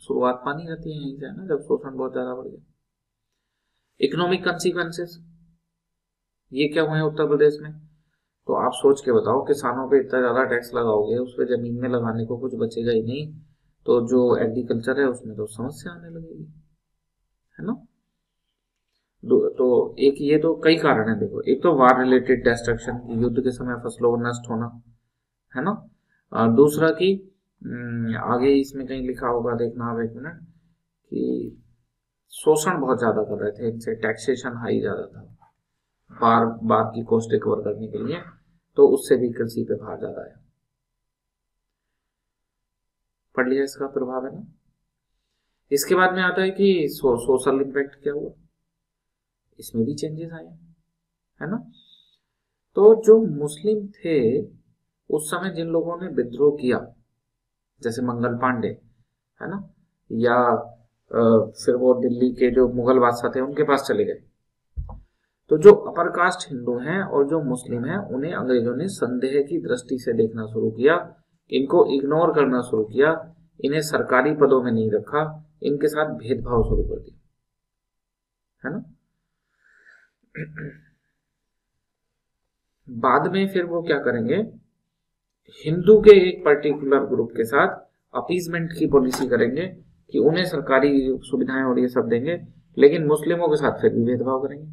Speaker 1: शुरुआत पानी रहती है यहीं से, है ना, जब शोषण बहुत ज्यादा बढ़ गया। इकोनॉमिक कंसिक्वेंसेस ये क्या हुए उत्तर प्रदेश में, तो आप सोच के बताओ, किसानों पे इतना ज्यादा टैक्स लगाओगे, उस पर जमीन में लगाने को कुछ बचेगा ही नहीं, तो जो एग्रीकल्चर है उसमें तो समस्या आने लगेगी, है ना। तो एक ये तो कई कारण है, देखो, एक तो वार रिलेटेड डिस्ट्रक्शन, युद्ध के समय फसलों को नष्ट होना, है ना। और दूसरा कि आगे इसमें कहीं लिखा होगा, देखना आप एक मिनट, कि शोषण बहुत ज्यादा कर रहे थे इनसे, टैक्सेशन हाई ज्यादा था बार बार की कॉस्ट रिकवर करने के लिए, तो उससे भी कृषि पे भार ज्यादा आया। पढ़ लिया इसका प्रभाव, है ना। इसके बाद में आता है कि सोशल इम्पैक्ट क्या हुआ, इसमें भी चेंजेस आए, है ना। तो जो मुस्लिम थे उस समय, जिन लोगों ने विद्रोह किया, जैसे मंगल पांडे, है ना, या फिर वो दिल्ली के जो मुगल बादशाह थे उनके पास चले गए, तो जो अपर कास्ट हिंदू हैं और जो मुस्लिम हैं उन्हें अंग्रेजों ने संदेह की दृष्टि से देखना शुरू किया, इनको इग्नोर करना शुरू किया, इन्हें सरकारी पदों में नहीं रखा, इनके साथ भेदभाव शुरू कर दिया, है ना। बाद में फिर वो क्या करेंगे, हिंदू के एक पर्टिकुलर ग्रुप के साथ अपीजमेंट की पॉलिसी करेंगे कि उन्हें सरकारी सुविधाएं और ये सब देंगे, लेकिन मुस्लिमों के साथ फिर भी भेदभाव करेंगे।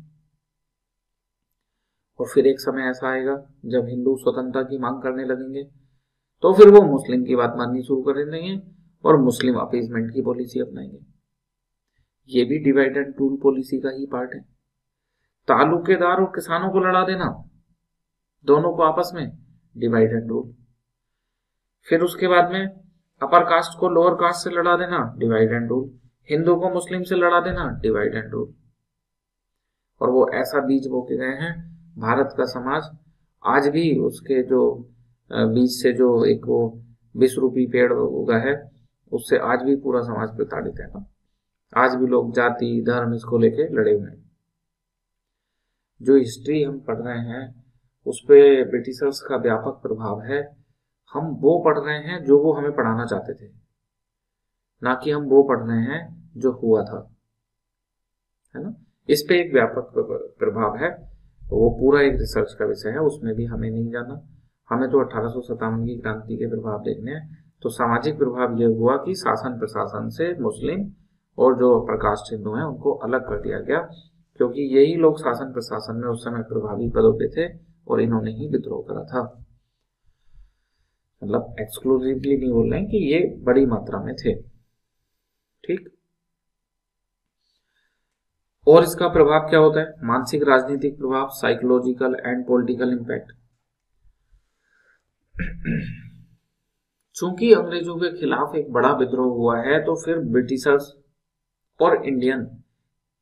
Speaker 1: और फिर एक समय ऐसा आएगा जब हिंदू स्वतंत्रता की मांग करने लगेंगे, तो फिर वो मुस्लिम की बात माननी शुरू कर देंगे और मुस्लिम अपीजमेंट की पॉलिसी अपनाएंगे। ये भी डिवाइड एंड रूल पॉलिसी का ही पार्ट है। तालुकेदार और किसानों को लड़ा देना, दोनों को आपस में, डिवाइड एंड रूल। फिर उसके बाद में अपर कास्ट को लोअर कास्ट से लड़ा देना, डिवाइड एंड रूल। हिंदू को मुस्लिम से लड़ा देना, डिवाइड एंड रूल। और वो ऐसा बीज बो के गए हैं, भारत का समाज आज भी उसके जो बीज से जो एक वो 20 रूपी पेड़ उगा है, उससे आज भी पूरा समाज प्रताड़ित है ना। आज भी लोग जाति धर्म इसको लेके लड़े हुए हैं। जो हिस्ट्री हम पढ़ रहे हैं उस पे ब्रिटिशर्स का व्यापक प्रभाव है। हम वो पढ़ रहे हैं जो वो हमें पढ़ाना चाहते थे, ना कि हम वो पढ़ रहे हैं जो हुआ था, है ना। इस पे एक व्यापक प्रभाव है, वो पूरा एक रिसर्च का विषय है, उसमें भी हमें नहीं जाना। हमें तो 1857 की क्रांति के प्रभाव देखने हैं। तो सामाजिक प्रभाव यह हुआ कि शासन प्रशासन से मुस्लिम और जो प्रकाश हिंदू हैं उनको अलग कर दिया गया, क्योंकि यही लोग शासन प्रशासन में उस समय प्रभावी पदों पे थे और इन्होंने ही विद्रोह करा था। मतलब एक्सक्लूसिवली नहीं बोल रहे हैं कि ये बड़ी मात्रा में थे, ठीक। और इसका प्रभाव क्या होता है, मानसिक राजनीतिक प्रभाव, साइकोलॉजिकल एंड पॉलिटिकल इंपैक्ट। चूंकि अंग्रेजों के खिलाफ एक बड़ा विद्रोह हुआ है, तो फिर ब्रिटिशर्स और इंडियन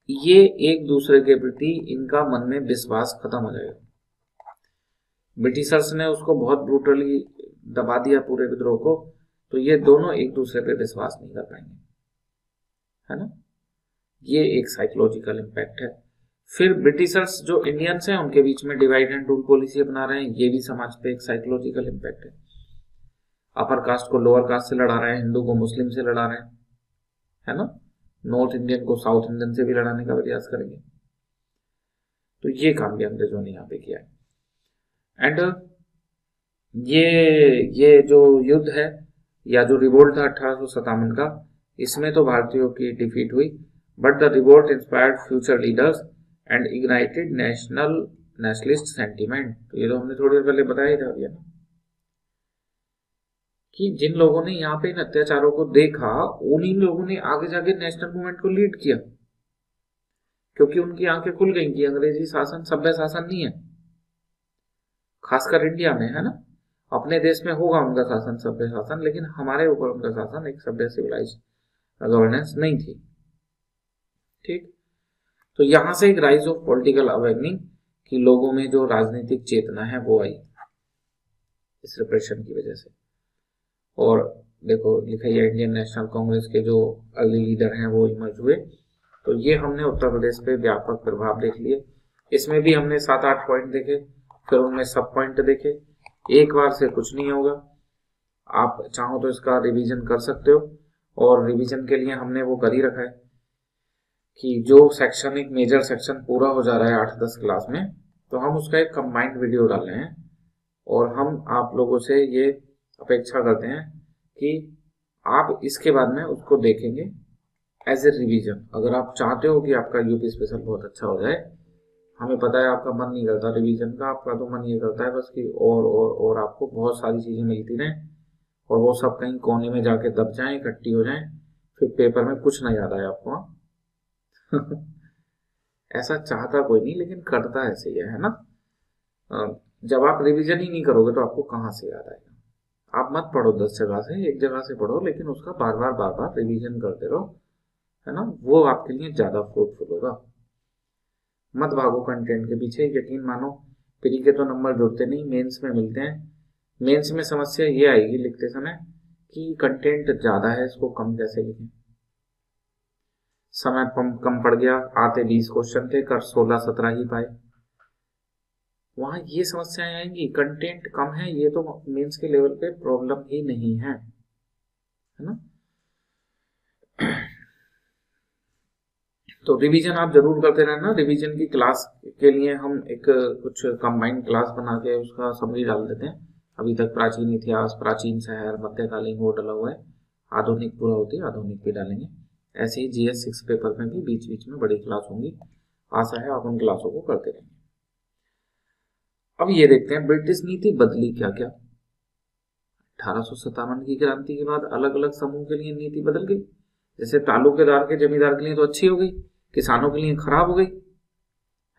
Speaker 1: ये एक दूसरे के प्रति इनका मन में विश्वास खत्म हो जाएगा। ब्रिटिशर्स ने उसको बहुत ब्रूटली दबा दिया पूरे विद्रोह को, तो ये दोनों एक दूसरे पे विश्वास नहीं कर पाएंगे, है ना। ये एक साइकोलॉजिकल इम्पैक्ट है। फिर ब्रिटिशर्स जो इंडियंस हैं उनके बीच में डिवाइड एंड रूल पॉलिसी अपना रहे हैं, ये भी समाज पे एक साइकोलॉजिकल इम्पैक्ट है। अपर कास्ट को लोअर कास्ट से लड़ा रहे हैं, हिंदू को मुस्लिम से लड़ा रहे हैं, है ना। नॉर्थ इंडियन को साउथ इंडियन से भी लड़ाने का प्रयास करेंगे। तो ये काम भी अंग्रेजों ने यहाँ पे किया है। एंड ये जो युद्ध है या जो रिवोल्ट था 1857 का, इसमें तो भारतीयों की डिफीट हुई, but the revolt inspired future leaders and ignited nationalist sentiment. तो ये तो हमने थोड़ी देर पहले बताया ही था भैया, कि जिन लोगों ने यहाँ पे इन अत्याचारों को देखा उन्हीं लोगों ने आगे जाके नेशनल मूवमेंट को लीड किया, क्योंकि उनकी आंखें खुल गई कि अंग्रेजी शासन सभ्य शासन नहीं है, खासकर इंडिया में, है ना। अपने देश में होगा उनका शासन सभ्य शासन, लेकिन हमारे ऊपर उनका शासन एक सभ्य सिविलाइज गवर्नेंस नहीं थी। ठीक, तो यहां से एक राइज ऑफ पॉलिटिकल अवेकनिंग कि लोगों में जो राजनीतिक चेतना है वो आई इस रिप्रेशन की वजह से। और देखो लिखा है इंडियन नेशनल कांग्रेस के जो अर्ली लीडर हैं वो इमर्ज हुए। तो ये हमने उत्तर प्रदेश पे व्यापक प्रभाव देख लिए। इसमें भी हमने 7-8 पॉइंट देखे, फिर उनमें सब पॉइंट देखे। एक बार से कुछ नहीं होगा, आप चाहो तो इसका रिवीजन कर सकते हो, और रिवीजन के लिए हमने वो कर ही रखा है कि जो सेक्शन, एक मेजर सेक्शन पूरा हो जा रहा है 8-10 क्लास में, तो हम उसका एक कंबाइंड वीडियो डाल रहे हैं। और हम आप लोगों से ये अपेक्षा करते हैं कि आप इसके बाद में उसको देखेंगे एज ए रिवीजन। अगर आप चाहते हो कि आपका यूपी स्पेशल बहुत अच्छा हो जाए, हमें पता है आपका मन नहीं करता रिवीजन का, आपका तो मन ये करता है बस कि और आपको बहुत सारी चीजें मिलती रहें और वो सब कहीं कोने में जाके दब जाएं, इकट्ठी हो जाएं, फिर पेपर में कुछ ना याद आए आपको। ऐसा चाहता कोई नहीं, लेकिन करता ऐसे ही है ना। जब आप रिवीजन ही नहीं करोगे तो आपको कहाँ से याद आएगा। आप मत पढ़ो 10 जगह से, एक जगह से पढ़ो, लेकिन उसका बार बार रिवीजन करते रहो, है ना। वो आपके लिए ज्यादा फ्रूटफुल होगा। मत भागो कंटेंट के पीछे। यकीन मानो प्री के तो नंबर जुड़ते नहीं, मेंस में मिलते हैं। मेंस में समस्या ये आएगी लिखते समय कि कंटेंट ज्यादा है, इसको कम कैसे लिखें। समय कम पड़ गया, आते 20 क्वेश्चन थे, कर 16-17 ही पाए। वहां ये समस्याएं आएंगी, कंटेंट कम है, ये तो मेंस के लेवल पे प्रॉब्लम ही नहीं है ना। तो रिवीजन आप जरूर करते रहना। रिवीजन की क्लास के लिए हम एक कुछ कंबाइंड क्लास बना के उसका समरी डाल देते हैं। अभी तक प्राचीन इतिहास, प्राचीन शहर, मध्यकालीन वो डला हुआ है, आधुनिक पूरा होती है, आधुनिक भी डालेंगे। ऐसे ही GS 6 पेपर में भी बीच बीच में बड़ी क्लास होंगी, आशा है आप उन क्लासों को करते रहेंगे। अब ये देखते हैं ब्रिटिश नीति बदली क्या क्या। 1857 की क्रांति के बाद अलग अलग समूह के लिए नीति बदल गई। जैसे तालुकेदार के जमींदार के लिए तो अच्छी हो गई, किसानों के लिए खराब हो गई,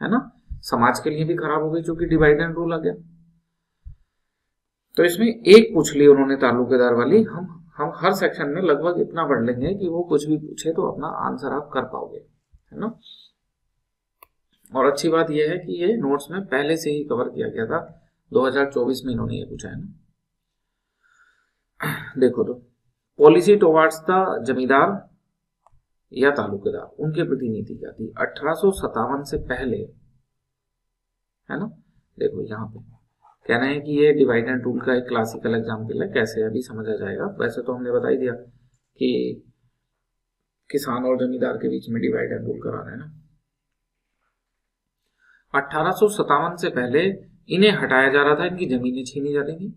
Speaker 1: है ना। समाज के लिए भी खराब हो गई, क्योंकि डिवाइड एंड रूल आ गया। तो इसमें एक पूछ ली उन्होंने तालुकेदार वाली। हम हर सेक्शन में लगभग इतना पढ़ लेंगे कि वो कुछ भी पूछे तो अपना आंसर आप कर पाओगे, है ना। और अच्छी बात यह है कि ये नोट्स में पहले से ही कवर किया गया था। 2024 में इन्होंने ये पूछा है ना। देखो तो पॉलिसी टुवर्ड्स द जमींदार या तालुकेदार, उनके प्रति नीति क्या थी 1857 से पहले, है ना। देखो यहाँ पे कहना है कि ये डिवाइड एंड रूल का एक क्लासिकल एग्जाम्पल है। कैसे अभी समझ आ जाएगा। वैसे तो हमने बता ही दिया कि किसान और जमींदार के बीच में डिवाइड एंड रूल कराना है ना। 1857 से पहले इन्हें हटाया जा रहा था, इनकी जमीनें छीनी जा रही थी,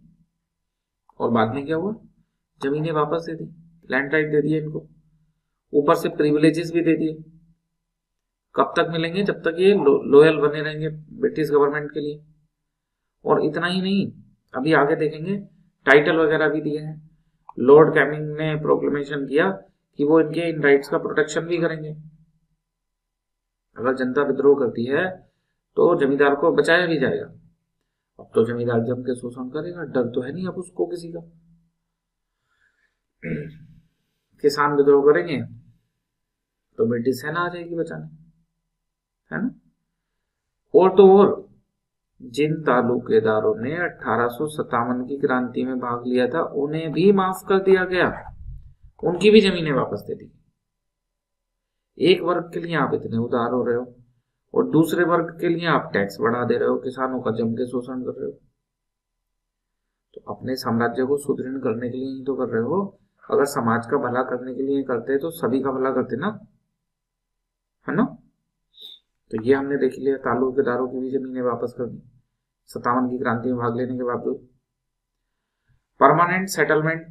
Speaker 1: और बाद में क्या हुआ, जमीनें वापस दे दी, लैंड राइट दे दिए इनको, ऊपर से प्रिविलेजेस भी दे दिए। कब तक मिलेंगे, जब तक ये लोयल बने रहेंगे ब्रिटिश गवर्नमेंट के लिए। और इतना ही नहीं, अभी आगे देखेंगे टाइटल वगैरह भी दिए हैं। लॉर्ड कैनिंग ने प्रोक्लेमेशन किया कि वो इनके इन राइट्स का प्रोटेक्शन भी करेंगे। अगर जनता विद्रोह करती है तो जमींदार को बचाया भी जाएगा। अब तो जमींदार जम के शोषण करेगा, डर तो है नहीं अब उसको किसी का। किसान विद्रोह करेंगे तो ब्रिटिश सेना आ जाएगी बचाने, है ना। और तो और जिन तालुकेदारों ने 1857 की क्रांति में भाग लिया था उन्हें भी माफ कर दिया गया, उनकी भी जमीनें वापस दे दी। एक वर्ग के लिए आप इतने उदार हो रहे हो और दूसरे वर्ग के लिए आप टैक्स बढ़ा दे रहे हो, किसानों का जम के शोषण कर रहे हो। तो अपने साम्राज्य को सुदृढ़ करने के लिए ही तो कर रहे हो। अगर समाज का भला करने के लिए करते तो सभी का भला करते ना, है ना। तो ये हमने देख लिया, तालुकेदारों की भी जमीनें वापस कर दी 57 की क्रांति में भाग लेने के बावजूद। परमानेंट सेटलमेंट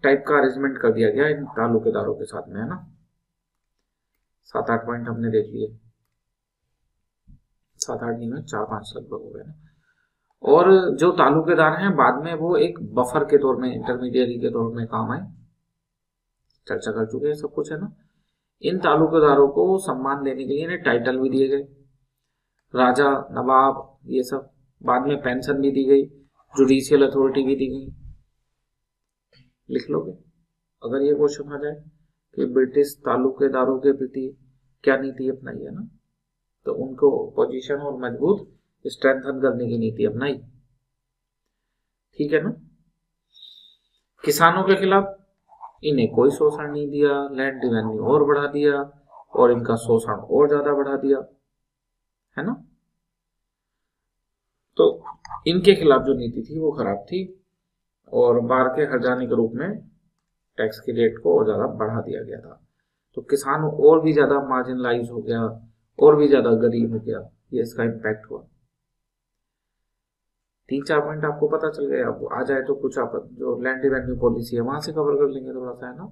Speaker 1: टाइप का अरेंजमेंट कर दिया गया इन तालुकेदारों के साथ में, है ना। 7-8 पॉइंट हमने देख लिए, 7-8 नहीं में 4-5 लगभग हो गए ना। और जो तालुकेदार हैं बाद में वो एक बफर के तौर में, इंटरमीडियरी के तौर में काम आए। चर्चा कर चुके हैं, सब कुछ है ना। इन तालुकेदारों को सम्मान देने के लिए इन्हें टाइटल भी दिए गए, राजा, नवाब, ये सब। बाद में पेंशन भी दी गई, जुडिशियल अथॉरिटी भी दी गई। लिख लोगे अगर ये क्वेश्चन आ जाए कि ब्रिटिश तालुकेदारों के प्रति क्या नीति अपनाई है ना, तो उनको पोजीशन और मजबूत स्ट्रेंथन करने की नीति अपनाई। ठीक है ना। किसानों के खिलाफ इन्हें कोई शोषण नहीं दिया, लैंड रेवेन्यू और बढ़ा दिया और इनका शोषण और ज्यादा बढ़ा दिया, है ना। तो इनके खिलाफ जो नीति थी वो खराब थी और बार के खजाने के रूप में टैक्स के रेट को और ज्यादा बढ़ा दिया गया था। तो किसान और भी ज्यादा मार्जिनलाइज हो गया, और भी ज्यादा गरीब हो गया, ये इसका इम्पैक्ट हुआ। 3-4 पॉइंट आपको पता चल गया। अब आ जाए तो कुछ आप जो लैंड रेवेन्यू पॉलिसी है वहां से कवर कर लेंगे थोड़ा सा, है ना,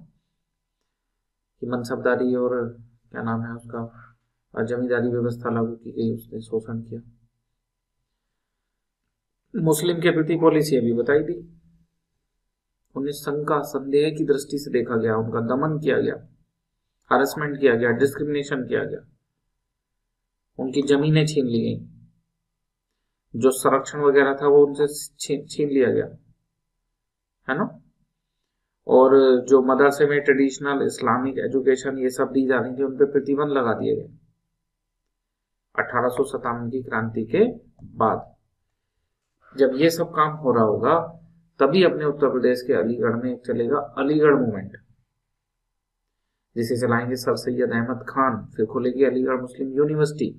Speaker 1: कि मनसबदारी और क्या नाम है उसका, जमींदारी व्यवस्था लागू की गई, उसने शोषण किया। मुस्लिम के प्रति पॉलिसी अभी बताई दी, उन्हें शंका संदेह की दृष्टि से देखा गया, उनका दमन किया गया, हरासमेंट किया गया, डिस्क्रिमिनेशन किया गया, उनकी जमीनें छीन ली गई, जो संरक्षण वगैरह था वो उनसे छीन लिया गया, है ना। और जो मदरसे में ट्रेडिशनल इस्लामिक एजुकेशन ये सब दी जा रही थी उन पे प्रतिबंध लगा दिए गए 1857 की क्रांति के बाद। जब ये सब काम हो रहा होगा तभी अपने उत्तर प्रदेश के अलीगढ़ में चलेगा अलीगढ़ मूवमेंट, जिसे चलाएंगे सर सैयद अहमद खान। फिर खुलेगी अलीगढ़ मुस्लिम यूनिवर्सिटी।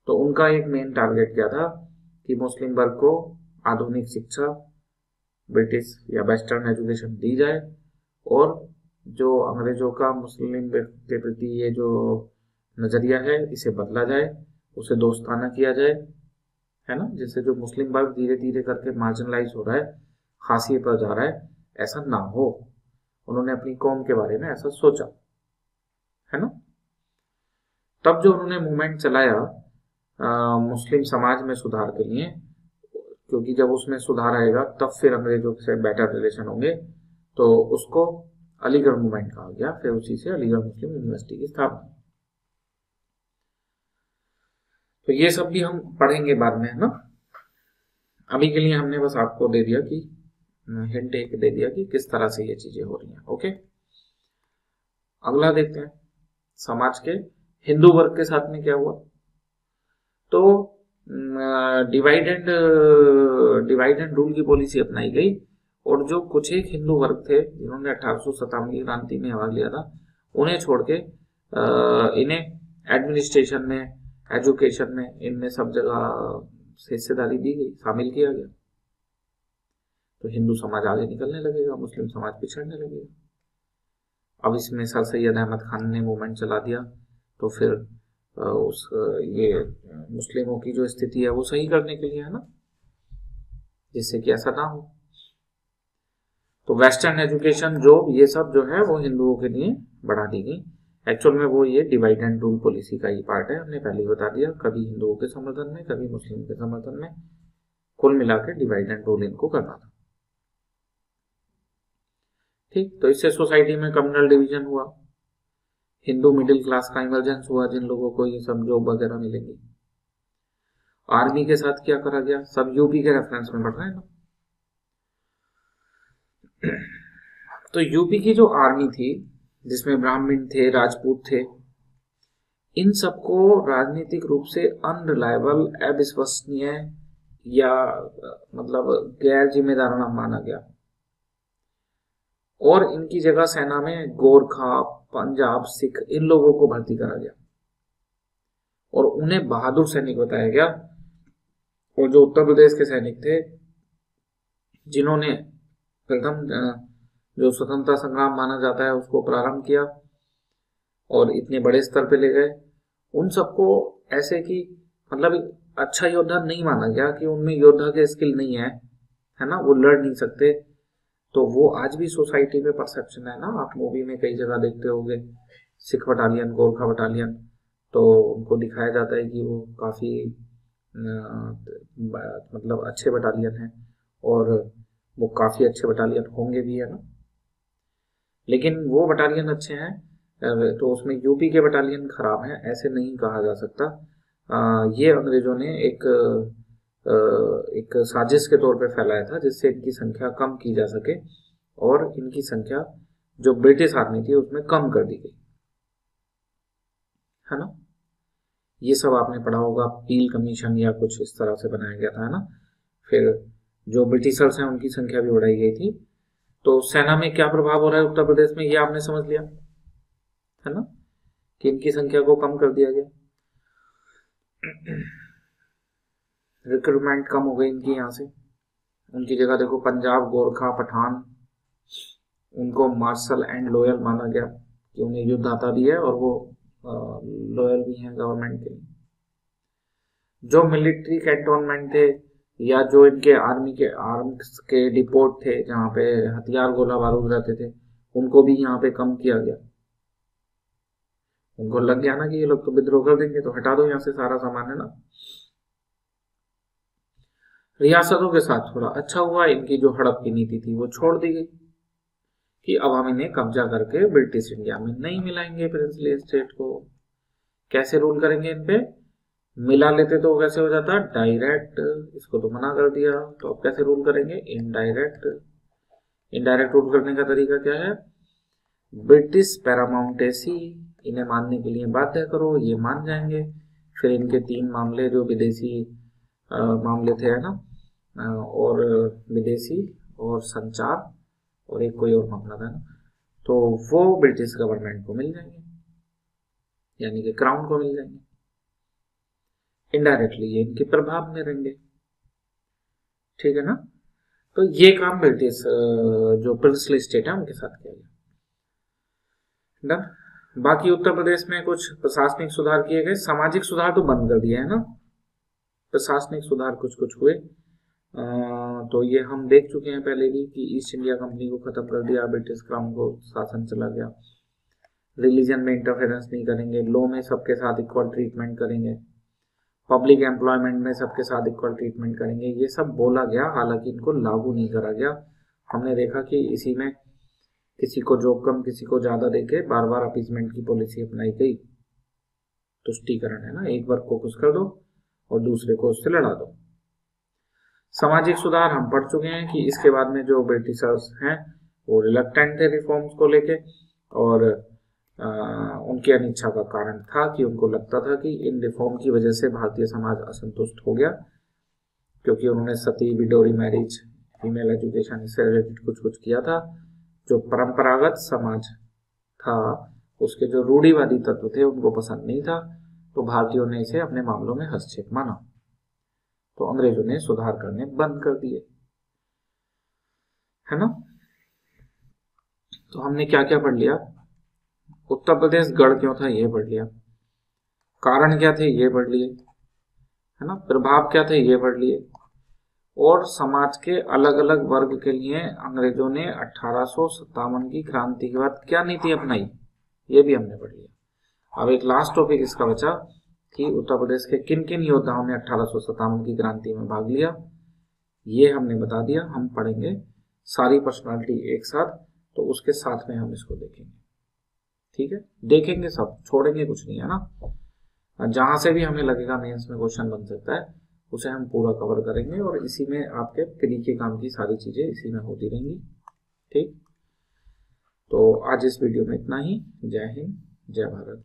Speaker 1: तो उनका एक मेन टारगेट क्या था कि मुस्लिम वर्ग को आधुनिक शिक्षा, ब्रिटिश या वेस्टर्न एजुकेशन दी जाए और जो अंग्रेजों का मुस्लिम के प्रति ये जो नजरिया है इसे बदला जाए, उसे दोस्ताना किया जाए, है ना, जिससे जो मुस्लिम वर्ग धीरे धीरे करके मार्जिनलाइज हो रहा है, हाशिए पर जा रहा है, ऐसा ना हो। उन्होंने अपनी कौम के बारे में ऐसा सोचा, है ना। तब जो उन्होंने मूवमेंट चलाया मुस्लिम समाज में सुधार के लिए, क्योंकि जब उसमें सुधार आएगा तब फिर अंग्रेजों से बेटर रिलेशन होंगे, तो उसको अलीगढ़ मूवमेंट कहा गया। फिर उसी से अलीगढ़ मुस्लिम यूनिवर्सिटी की स्थापना। तो ये सब भी हम पढ़ेंगे बाद में, है ना। अभी के लिए हमने बस आपको दे दिया कि हिंट एक दे दिया कि किस तरह से ये चीजें हो रही हैं। ओके, अगला देखते हैं समाज के हिंदू वर्ग के साथ में क्या हुआ। तो डिवाइड एंड रूल की पॉलिसी अपनाई गई और जो कुछ एक हिंदू वर्ग थे जिन्होंने 1857 की क्रांति में भाग लिया था, उन्हें छोड़ के इन्हें एडमिनिस्ट्रेशन में, एजुकेशन में, इनमें सब जगह हिस्सेदारी दी गई, शामिल किया गया। तो हिंदू समाज आगे निकलने लगेगा, मुस्लिम समाज पिछड़ने लगेगा। अब इसमें सर सैयद अहमद खान ने मूवमेंट चला दिया, तो फिर उस ये मुस्लिमों की जो स्थिति है वो सही करने के लिए, है ना, जिससे कि ऐसा ना हो। तो वेस्टर्न एजुकेशन, जॉब, ये सब जो है वो हिंदुओं के लिए बढ़ा दी गई। एक्चुअल में वो ये डिवाइड एंड रूल पॉलिसी का ही पार्ट है, हमने पहले ही बता दिया, कभी हिंदुओं के समर्थन में, कभी मुस्लिम के समर्थन में, कुल मिलाकर डिवाइड एंड रूल इनको करना था। ठीक, तो इससे सोसाइटी में कम्युनल डिवीजन हुआ, हिंदू मिडिल क्लास का इमरजेंस हुआ, जिन लोगों को ये सब जॉब वगैरह मिलेंगी। आर्मी के साथ क्या करा गया, सब यूपी के रेफरेंस में बढ़ रहा है ना। तो यूपी की जो आर्मी थी जिसमें ब्राह्मण थे, राजपूत थे, इन सबको राजनीतिक रूप से अनरिलायबल, अविश्वसनीय या मतलब गैर जिम्मेदाराना माना गया और इनकी जगह सेना में गोरखा, पंजाब, सिख, इन लोगों को भर्ती करा गया और उन्हें बहादुर सैनिक बताया गया। और जो उत्तर प्रदेश के सैनिक थे जिन्होंने प्रथम जो स्वतंत्रता संग्राम माना जाता है उसको प्रारंभ किया और इतने बड़े स्तर पे ले गए, उन सबको ऐसे कि मतलब अच्छा योद्धा नहीं माना गया, कि उनमें योद्धा के स्किल नहीं है ना, वो लड़ नहीं सकते। तो वो आज भी सोसाइटी में परसेप्शन है ना, आप मूवी में कई जगह देखते होंगे सिख बटालियन, गोरखा बटालियन, तो उनको दिखाया जाता है कि वो काफी मतलब अच्छे बटालियन हैं और वो काफ़ी अच्छे बटालियन होंगे भी, है ना। लेकिन वो बटालियन अच्छे हैं तो उसमें यूपी के बटालियन खराब हैं, ऐसे नहीं कहा जा सकता। ये अंग्रेजों ने एक साजिश के तौर पे फैलाया था जिससे इनकी संख्या कम की जा सके और इनकी संख्या जो ब्रिटिश आर्मी थी उसमें कम कर दी गई, है ना। ये सब आपने पढ़ा होगा, पील कमीशन या कुछ इस तरह से बनाया गया था, है ना। फिर जो ब्रिटिशर्स हैं उनकी संख्या भी बढ़ाई गई थी। तो सेना में क्या प्रभाव हो रहा है उत्तर प्रदेश में, ये आपने समझ लिया, है ना, कि इनकी संख्या को कम कर दिया गया। रिक्रूटमेंट कम हो गई इनकी यहाँ से, उनकी जगह देखो पंजाब, गोरखा, पठान, उनको मार्शल एंड लॉयल माना गया कि उन्हें युद्ध आता भी है और वो लॉयल भी हैं गवर्नमेंट के लिए। जो मिलिट्री कैंटोनमेंट थे या जो इनके आर्मी के आर्म्स के डिपोट थे जहाँ पे हथियार गोला बारूद रहते थे, उनको भी यहाँ पे कम किया गया। उनको लग गया ना कि ये लोग तो विद्रोह कर देंगे, तो हटा दो यहाँ से सारा सामान, है ना। रियासतों के साथ थोड़ा अच्छा हुआ, इनकी जो हड़प की नीति थी वो छोड़ दी गई कि अब हम इन्हें कब्जा करके ब्रिटिश इंडिया में नहीं मिलाएंगे प्रिंसली स्टेट को। कैसे रूल करेंगे इन पे, मिला लेते तो कैसे हो जाता डायरेक्ट, इसको तो मना कर दिया, तो अब कैसे रूल करेंगे, इनडायरेक्ट। इनडायरेक्ट रूल करने का तरीका क्या है, ब्रिटिश पैरामाउंटेसी इन्हें मानने के लिए बाध्य करो, ये मान जाएंगे। फिर इनके 3 मामले जो विदेशी मामले थे, है ना, और विदेशी और संचार और एक कोई और मामला था ना, तो वो ब्रिटिश गवर्नमेंट को मिल जाएंगे, यानी कि क्राउन को मिल जाएंगे। इनडायरेक्टली ये इनके प्रभाव में रहेंगे, ठीक है ना। तो ये काम ब्रिटिश जो प्रिंसली स्टेट है उनके साथ किया गया। डन। बाकी उत्तर प्रदेश में कुछ प्रशासनिक सुधार किए गए, सामाजिक सुधार तो बंद कर दिया है ना, प्रशासनिक सुधार कुछ कुछ हुए। तो ये हम देख चुके हैं पहले भी कि ईस्ट इंडिया कंपनी को खत्म कर दिया, ब्रिटिश क्राउन को शासन चला गया। रिलीजन में इंटरफेरेंस नहीं करेंगे, लॉ में सबके साथ इक्वल ट्रीटमेंट करेंगे, पब्लिक एम्प्लॉयमेंट में सबके साथ इक्वल ट्रीटमेंट करेंगे, ये सब बोला गया, हालांकि इनको लागू नहीं करा गया। हमने देखा कि इसी में किसी को जॉब कम किसी को ज्यादा देके बार बार अपीजमेंट की पॉलिसी अपनाई गई, तुष्टीकरण, है ना, एक वर्ग को खुश कर दो और दूसरे को उससे लड़ा दो। सामाजिक सुधार हम पढ़ चुके हैं कि इसके बाद में जो ब्रिटिशर्स हैं वो रिलक्टेंट थे रिफॉर्म्स को लेके, और उनकी अनिच्छा का कारण था कि उनको लगता था कि इन रिफॉर्म की वजह से भारतीय समाज असंतुष्ट हो गया, क्योंकि उन्होंने सती, विडोरी मैरिज, फीमेल एजुकेशन, इससे रिलेटेड कुछ कुछ किया था। जो परंपरागत समाज था उसके जो रूढ़िवादी तत्व थे उनको पसंद नहीं था, तो भारतीयों ने इसे अपने मामलों में हस्तक्षेप माना, तो अंग्रेजों ने सुधार करने बंद कर दिए, है ना। तो हमने क्या क्या पढ़ लिया, उत्तर प्रदेश गढ़ क्यों था ये पढ़ लिया, कारण क्या थे ये पढ़ लिए, है ना, प्रभाव क्या थे ये पढ़ लिए, और समाज के अलग अलग वर्ग के लिए अंग्रेजों ने 1857 की क्रांति के बाद क्या नीति अपनाई ये भी हमने पढ़ लिया। अब एक लास्ट टॉपिक इसका बचा कि उत्तर प्रदेश के किन किन योद्धाओं ने 1857 की क्रांति में भाग लिया, ये हमने बता दिया। हम पढ़ेंगे सारी पर्सनालिटी एक साथ, तो उसके साथ में हम इसको देखेंगे, ठीक है, देखेंगे सब, छोड़ेंगे कुछ नहीं, है ना। जहां से भी हमें लगेगा मेंस में क्वेश्चन बन सकता है उसे हम पूरा कवर करेंगे, और इसी में आपके प्री के काम की सारी चीजें इसी में होती रहेंगी, ठीक। तो आज इस वीडियो में इतना ही। जय हिंद, जय भारत।